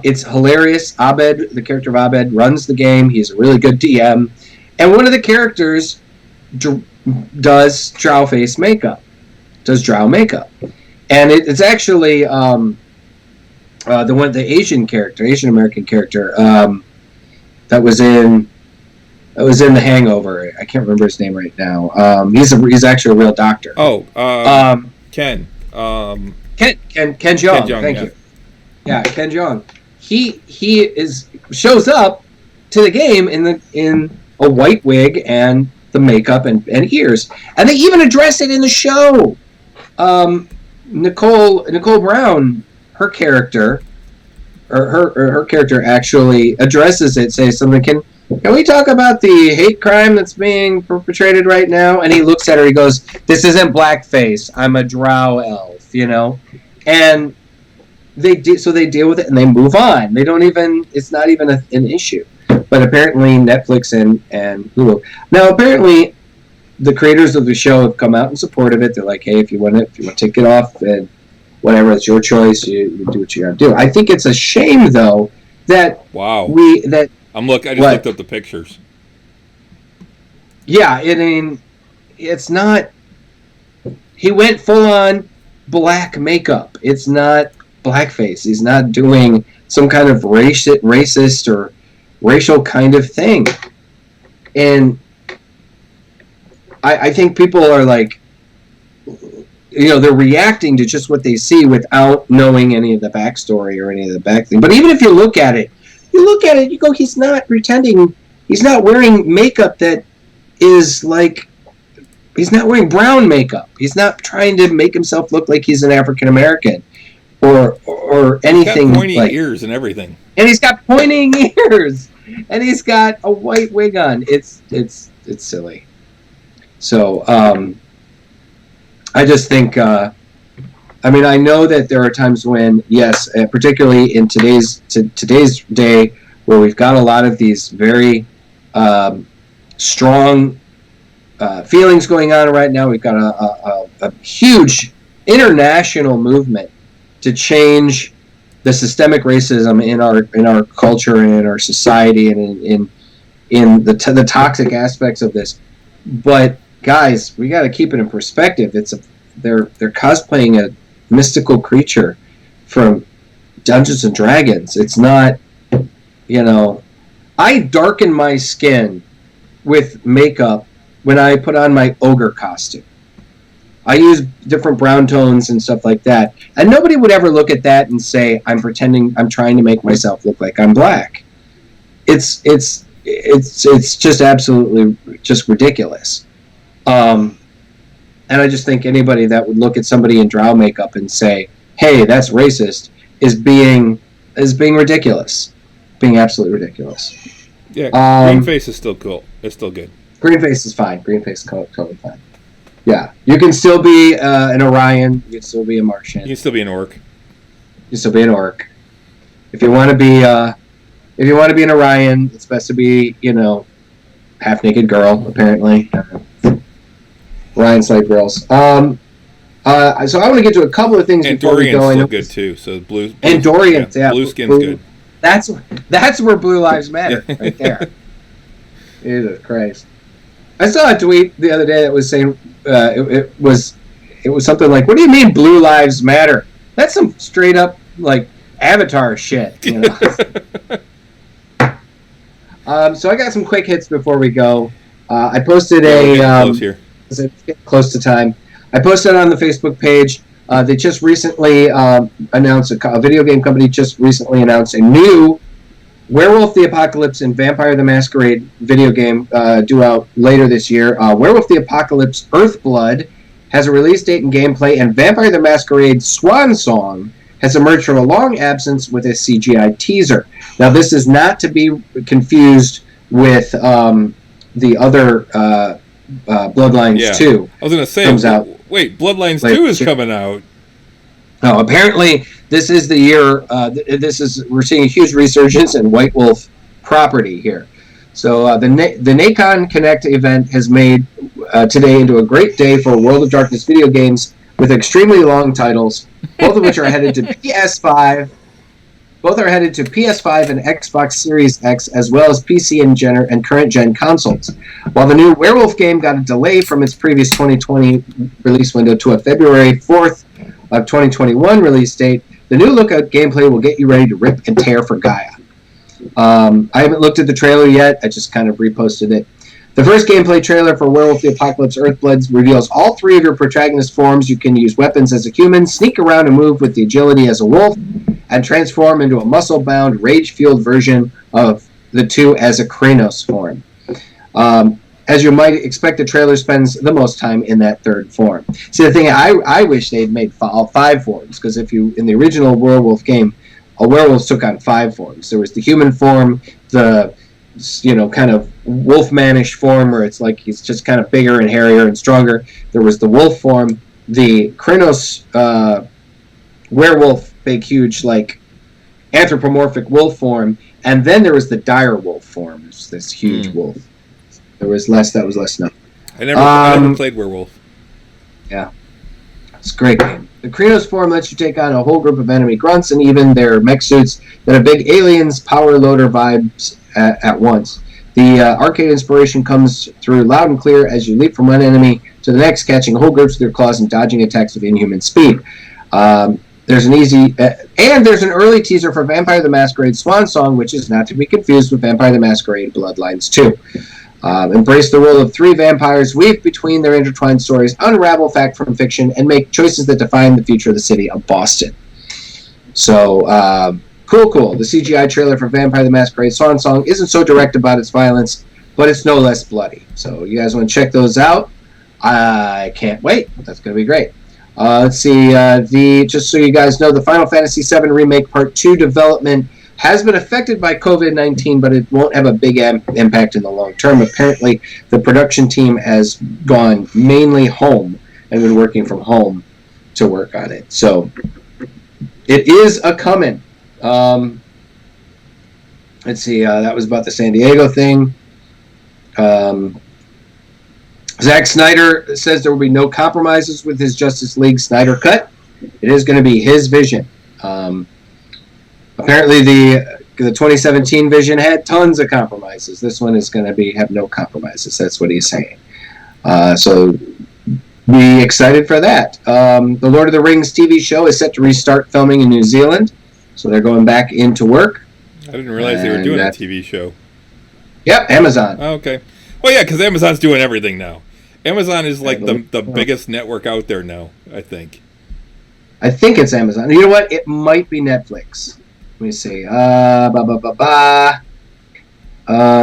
It's hilarious. Abed, the character of Abed, runs the game. He's a really good DM. And one of the characters does drow face makeup. Does drow makeup. And it's actually the Asian American character that was in The Hangover. I can't remember his name right now. He's actually a real doctor. Ken. Ken Jeong. Thank you. Yeah, Ken Jeong. He shows up to the game in a white wig and the makeup and ears, and they even address it in the show. Nicole Brown, her character, or her character actually addresses it. Says something. Can we talk about the hate crime that's being perpetrated right now? And he looks at her. He goes, "This isn't blackface. I'm a drow elf," and they deal with it and they move on. They don't even. It's not even an issue. But apparently Netflix and Hulu. Now apparently the creators of the show have come out in support of it. They're like, hey, if you want to take it off and whatever, it's your choice. You do what you gotta do. I think it's a shame though that I just looked up the pictures. Yeah, I mean, it's not. He went full on black makeup. It's not blackface. He's not doing some kind of racist or racial kind of thing. And I think people are like, they're reacting to just what they see without knowing any of the backstory or any of the back thing. But even if you look at it, you go, he's not pretending, he's not wearing makeup that is like, he's not wearing brown makeup. He's not trying to make himself look like he's an African American or anything. He's got pointy ears and everything. And he's got pointing ears. And he's got a white wig on. It's silly. So I just think. I know that there are times when, yes, particularly in today's day, where we've got a lot of these very strong feelings going on right now. We've got a huge international movement to change the systemic racism in our culture and in our society and in the toxic aspects of this. But guys, we got to keep it in perspective. They're cosplaying a mystical creature from Dungeons and Dragons. It's not, I darken my skin with makeup when I put on my ogre costume. I use different brown tones and stuff like that. And nobody would ever look at that and say, I'm trying to make myself look like I'm black. It's just absolutely just ridiculous. And I just think anybody that would look at somebody in drow makeup and say, hey, that's racist, is being ridiculous. Being absolutely ridiculous. Yeah, green face is still cool. It's still good. Green face is fine. Green face is totally fine. Yeah, you can still be an Orion. You can still be a Martian. You can still be an orc. You can still be an orc. If you want to be an Orion, it's best to be, half naked girl. Apparently, Orion side girls. So I want to get to a couple of things before we go. Andorian's still good too. So blue. Andorians, yeah. Blue skin's good. That's where Blue Lives Matter, right there. Jesus Christ. I saw a tweet the other day that was saying it was something like, "What do you mean Blue Lives Matter?" That's some straight up like Avatar shit. So I got some quick hits before we go. I posted close to time. I posted on the Facebook page. They just recently announced a video game company just recently announced a new Werewolf the Apocalypse and Vampire the Masquerade video game due out later this year. Werewolf the Apocalypse Earthblood has a release date and gameplay, and Vampire the Masquerade Swan Song has emerged from a long absence with a CGI teaser. Now, this is not to be confused with the other Bloodlines 2. I was going to say, wait, Bloodlines 2 is coming out. No, apparently this is the year. We're seeing a huge resurgence in White Wolf property here. So the Nacon Connect event has made today into a great day for World of Darkness video games with extremely long titles, both of which are headed to PS5. Both are headed to PS5 and Xbox Series X, as well as PC and current gen consoles. While the new Werewolf game got a delay from its previous 2020 release window to a February 4th of 2021 release date, the new look-at gameplay will get you ready to rip and tear for Gaia. I haven't looked at the trailer yet. I just kind of reposted it. The first gameplay trailer for Werewolf the Apocalypse Earthbloods reveals all 3 of your protagonist forms. You can use weapons as a human, sneak around and move with the agility as a wolf, and transform into a muscle-bound, rage-fueled version of the 2 as a Kranos form. As you might expect, the trailer spends the most time in that 3rd form. See, the thing, I wish they had made all 5 forms, because if you, in the original Werewolf game, a werewolf took on 5 forms. There was the human form, the, kind of wolf-manish form, where it's like he's just kind of bigger and hairier and stronger. There was the wolf form, the Kranos werewolf, big, huge, like, anthropomorphic wolf form, and then there was the dire wolf form, this huge wolf. That was less known. I never played Werewolf. Yeah. It's a great game. The Kranos form lets you take on a whole group of enemy grunts and even their mech suits that have big aliens, power loader vibes at once. The arcade inspiration comes through loud and clear as you leap from one enemy to the next, catching whole groups with your claws and dodging attacks with inhuman speed. There's an early teaser for Vampire the Masquerade Swan Song, which is not to be confused with Vampire the Masquerade Bloodlines 2. Embrace the role of 3 vampires, weave between their intertwined stories, unravel fact from fiction, and make choices that define the future of the city of Boston. So, cool. The CGI trailer for Vampire the Masquerade Swan Song isn't so direct about its violence, but it's no less bloody. So, you guys want to check those out? I can't wait. That's going to be great. Let's see. Just so you guys know, the Final Fantasy VII Remake Part 2 development has been affected by COVID-19, but it won't have a big impact in the long term. Apparently, the production team has gone mainly home and been working from home to work on it. So, it is a coming. Let's see. That was about the San Diego thing. Zack Snyder says there will be no compromises with his Justice League Snyder Cut. It is going to be his vision. Apparently, the 2017 vision had tons of compromises. This one is going to have no compromises. That's what he's saying. So, be excited for that. The Lord of the Rings TV show is set to restart filming in New Zealand. So, they're going back into work. I didn't realize they were doing a TV show. Yep, Amazon. Oh, okay. Well, yeah, because Amazon's doing everything now. Amazon is like the biggest network out there now, I think. I think it's Amazon. You know what? It might be Netflix. Let me see.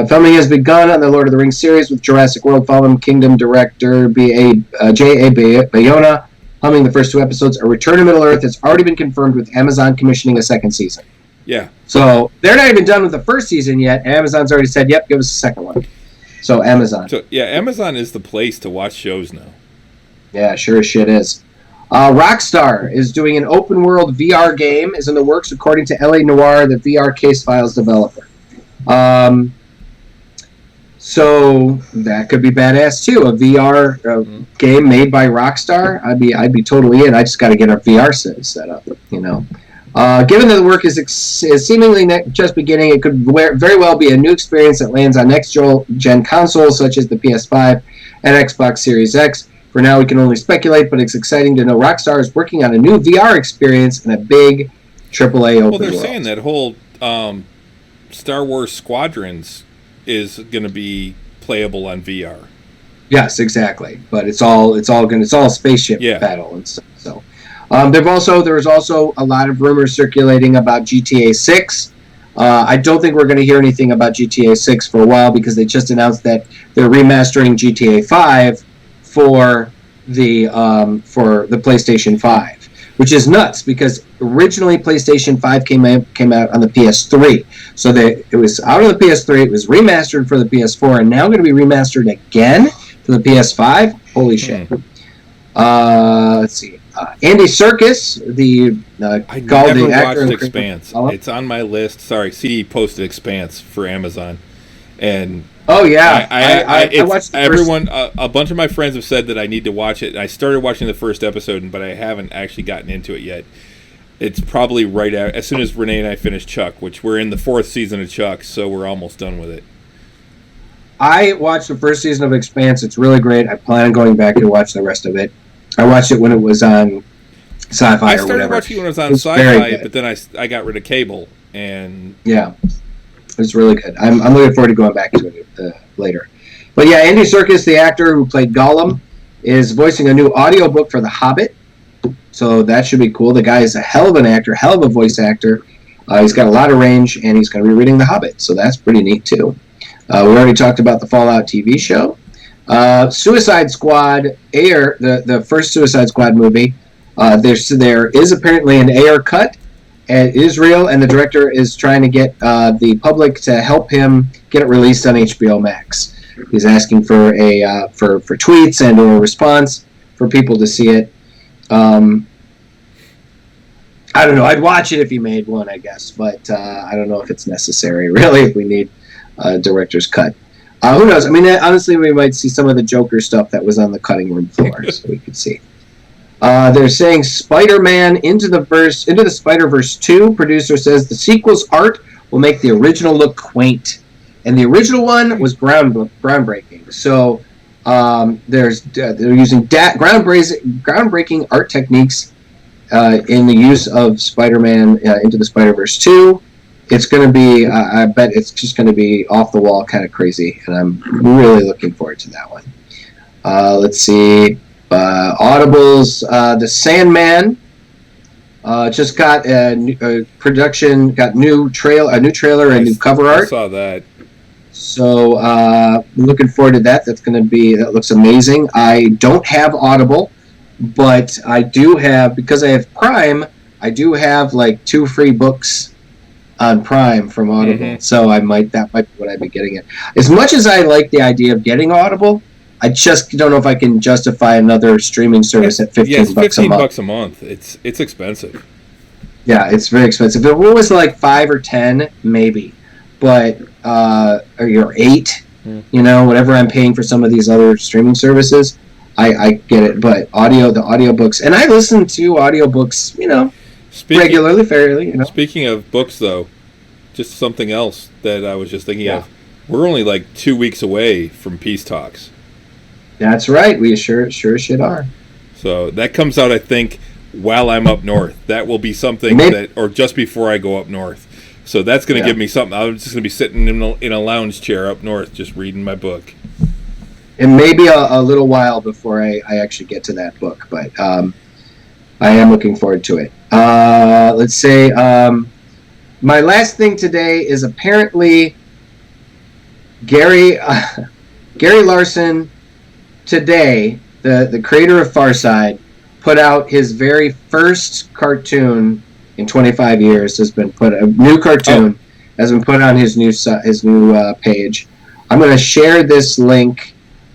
Filming has begun on the Lord of the Rings series with Jurassic World Fallen Kingdom director J.A. Bayona humming the first 2 episodes. A Return to Middle-earth has already been confirmed with Amazon commissioning a 2nd season. Yeah. So they're not even done with the 1st season yet. Amazon's already said, yep, give us a 2nd one. So Amazon. So yeah, Amazon is the place to watch shows now. Yeah, sure as shit is. Rockstar is doing an open-world VR game, is in the works, according to LA Noire, the VR Case Files developer. So that could be badass too. A VR game made by Rockstar. I'd be totally in. I just got to get a VR set up. Given that the work is seemingly just beginning, it could very well be a new experience that lands on next-gen consoles such as the PS5 and Xbox Series X. For now, we can only speculate, but it's exciting to know Rockstar is working on a new VR experience in a big AAA open world. Well, they're saying that whole Star Wars Squadrons is going to be playable on VR. Yes, exactly. But it's all a spaceship battle and stuff. So, there was also a lot of rumors circulating about GTA 6. I don't think we're going to hear anything about GTA 6 for a while because they just announced that they're remastering GTA 5 for the PlayStation 5, which is nuts because originally PlayStation 5 came out on the PS3, so it was out on the PS3, it was remastered for the PS4, and now going to be remastered again for the PS5. Holy shit! Let's see. Andy Serkis, I never watched Expanse. It's on my list. Sorry, CD posted Expanse for Amazon, and oh yeah, I watched everyone. A bunch of my friends have said that I need to watch it. I started watching the first episode, but I haven't actually gotten into it yet. It's probably right as soon as Renee and I finish Chuck, which we're in the 4th season of Chuck, so we're almost done with it. I watched the first season of Expanse. It's really great. I plan on going back and watch the rest of it. I watched it when it was on Sci-Fi or whatever. I started watching it when it was on Sci-Fi, but then I got rid of cable. And yeah, it's really good. I'm looking forward to going back to it later. But yeah, Andy Serkis, the actor who played Gollum, is voicing a new audiobook for The Hobbit. So that should be cool. The guy is a hell of an actor, hell of a voice actor. He's got a lot of range, and he's going to be reading The Hobbit. So that's pretty neat, too. We already talked about the Fallout TV show. Suicide Squad Air, the first Suicide Squad movie, there is apparently an Air cut at Israel, and the director is trying to get the public to help him get it released on HBO Max. He's asking for for tweets and a response for people to see it. I don't know. I'd watch it if he made one, I guess, but I don't know if it's necessary, really, if we need a director's cut. Who knows? I mean, honestly, we might see some of the Joker stuff that was on the cutting room floor, so we could see. They're saying Spider-Man Into the Spider-Verse 2. Producer says the sequel's art will make the original look quaint, and the original one was groundbreaking. So they're using groundbreaking art techniques in the use of Spider-Man Into the Spider-Verse 2. It's going to be, I bet it's just going to be off the wall, kind of crazy, and I'm really looking forward to that one. Let's see, Audible's The Sandman just got a new trailer, and new cover art. I saw that. So looking forward to that. That looks amazing. I don't have Audible, but I do have, because I have Prime, I do have like 2 free books on Prime from Audible. Mm-hmm. So that might be what I'd be getting it. As much as I like the idea of getting Audible, I just don't know if I can justify another streaming service at $15 $15 a month. It's expensive. Yeah, it's very expensive. If it was like 5 or 10, maybe. But or you're 8, whatever I'm paying for some of these other streaming services, I get it. But the audiobooks, and I listen to audiobooks, regularly, fairly. Speaking of books, though, just something else that I was just thinking of. We're only like 2 weeks away from peace talks. That's right. We sure shit are. So that comes out, I think, while I'm up north. That will be something or just before I go up north. So that's going to give me something. I'm just going to be sitting in a lounge chair up north, just reading my book. It may be a little while before I actually get to that book, but I am looking forward to it. Let's say my last thing today is apparently Gary Larson today, the creator of Farside, put out his very first cartoon in 25 years. Has been put a new cartoon has been put on his new page. I'm going to share this link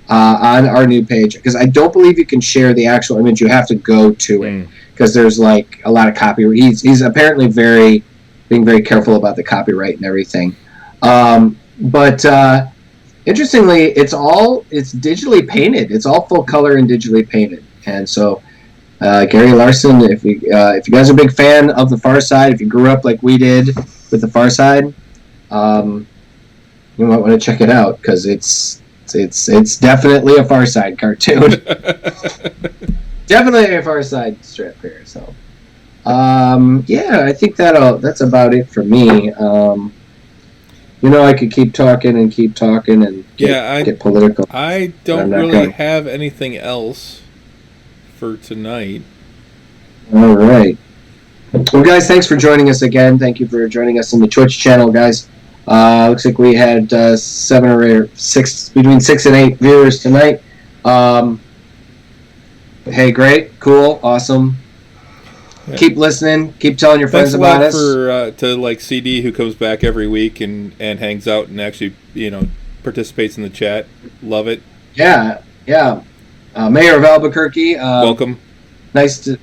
on our new page because I don't believe you can share the actual image. You have to go to it because there's like a lot of copyright. He's apparently being very careful about the copyright and everything. But interestingly, it's digitally painted. It's all full color and digitally painted. And so Gary Larson, if you guys are a big fan of the Far Side, if you grew up like we did with the Far Side, you might want to check it out because it's definitely a Far Side cartoon. Definitely a Far Side strip here. So I think that's about it for me. I could keep talking and get political. I don't really have anything else for tonight. All right. Well, guys, thanks for joining us again. Thank you for joining us on the Twitch channel, guys. Looks like we had 7 or 6, between 6 and 8 viewers tonight. Hey, great, cool, awesome. Yeah. Keep listening. Keep telling your friends about us. Thanks a lot to CD who comes back every week and hangs out and actually participates in the chat. Love it. Yeah. Mayor of Albuquerque. Welcome. Nice to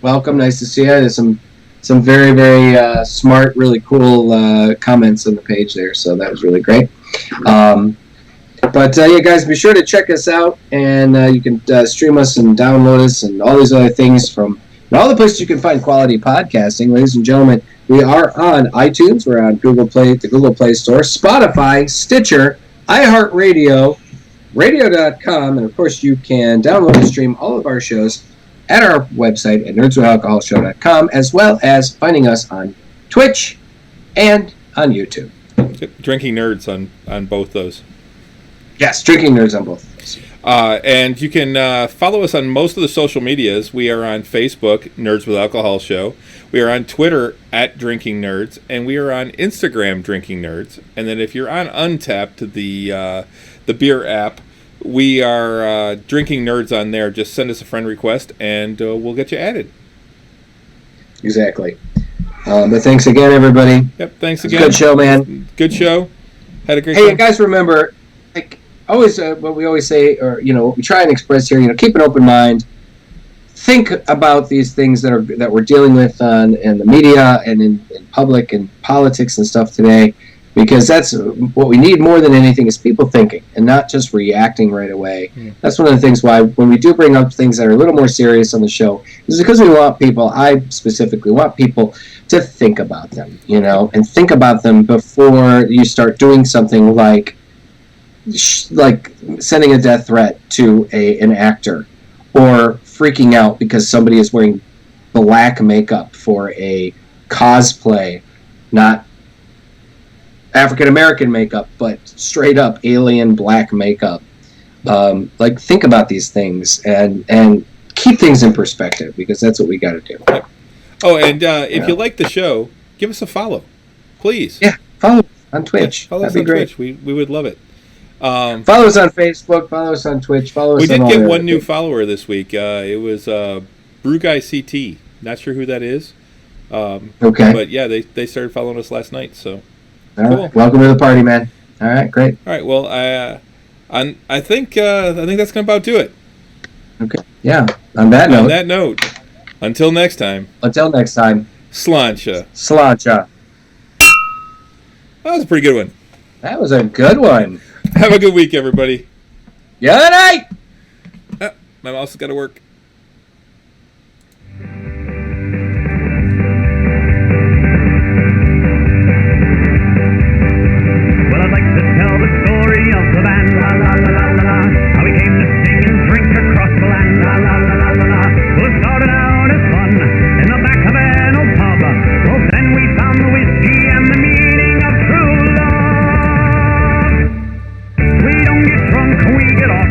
see you. There's some very, very smart, really cool comments on the page there, so that was really great. But guys, be sure to check us out, and you can stream us and download us and all these other things from all the places you can find quality podcasting. Ladies and gentlemen, we are on iTunes, we're on Google Play, the Google Play Store, Spotify, Stitcher, iHeartRadio, radio.com, and of course you can download and stream all of our shows at our website at nerdswithalcoholshow.com, as well as finding us on Twitch and on YouTube. Drinking Nerds on both those. Yes, Drinking Nerds on both of those. And you can follow us on most of the social medias. We are on Facebook, Nerds with Alcohol Show. We are on Twitter, @DrinkingNerds. And we are on Instagram, Drinking Nerds. And then if you're on Untappd, the beer app, we are Drinking Nerds on there. Just send us a friend request, and we'll get you added. Exactly. But thanks again, everybody. Yep, thanks again. Good show, man. Good show. Had a great time. Hey, you guys remember, like, always what we always say, or what we try and express here, keep an open mind. Think about these things that we're dealing with in the media and in public and politics and stuff today, because that's what we need more than anything is people thinking and not just reacting right away. That's one of the things why when we do bring up things that are a little more serious on the show is because we want people, I specifically want people to think about them, and think about them before you start doing something like sending a death threat to an actor, or freaking out because somebody is wearing black makeup for a cosplay, not African American makeup, but straight up alien black makeup. Think about these things and keep things in perspective, because that's what we got to do. Oh, and if you like the show, give us a follow, please. Yeah, follow us on Twitch. Follow us on Twitch. We would love it. Follow us on Facebook. Follow us on Twitch. Follow us. We did get one new follower this week. It was Brew Guy CT. Not sure who that is. Okay. But yeah, they started following us last night. So all right. Cool. Welcome to the party, man. All right, great. All right. Well, I think that's gonna about do it. Okay. Yeah. On that note. Until next time. Slancha. That was a pretty good one. That was a good one. Have a good week, everybody. Good night. My mouse has got to work. Well, I'd like to tell the story of the band, la la la la la la, how we came to sing and drink across the land, la la la la la la. Who started out as fun in the back of an old pub. Well, then we found the whiskey and the meaning of true love. We don't get drunk, we get off.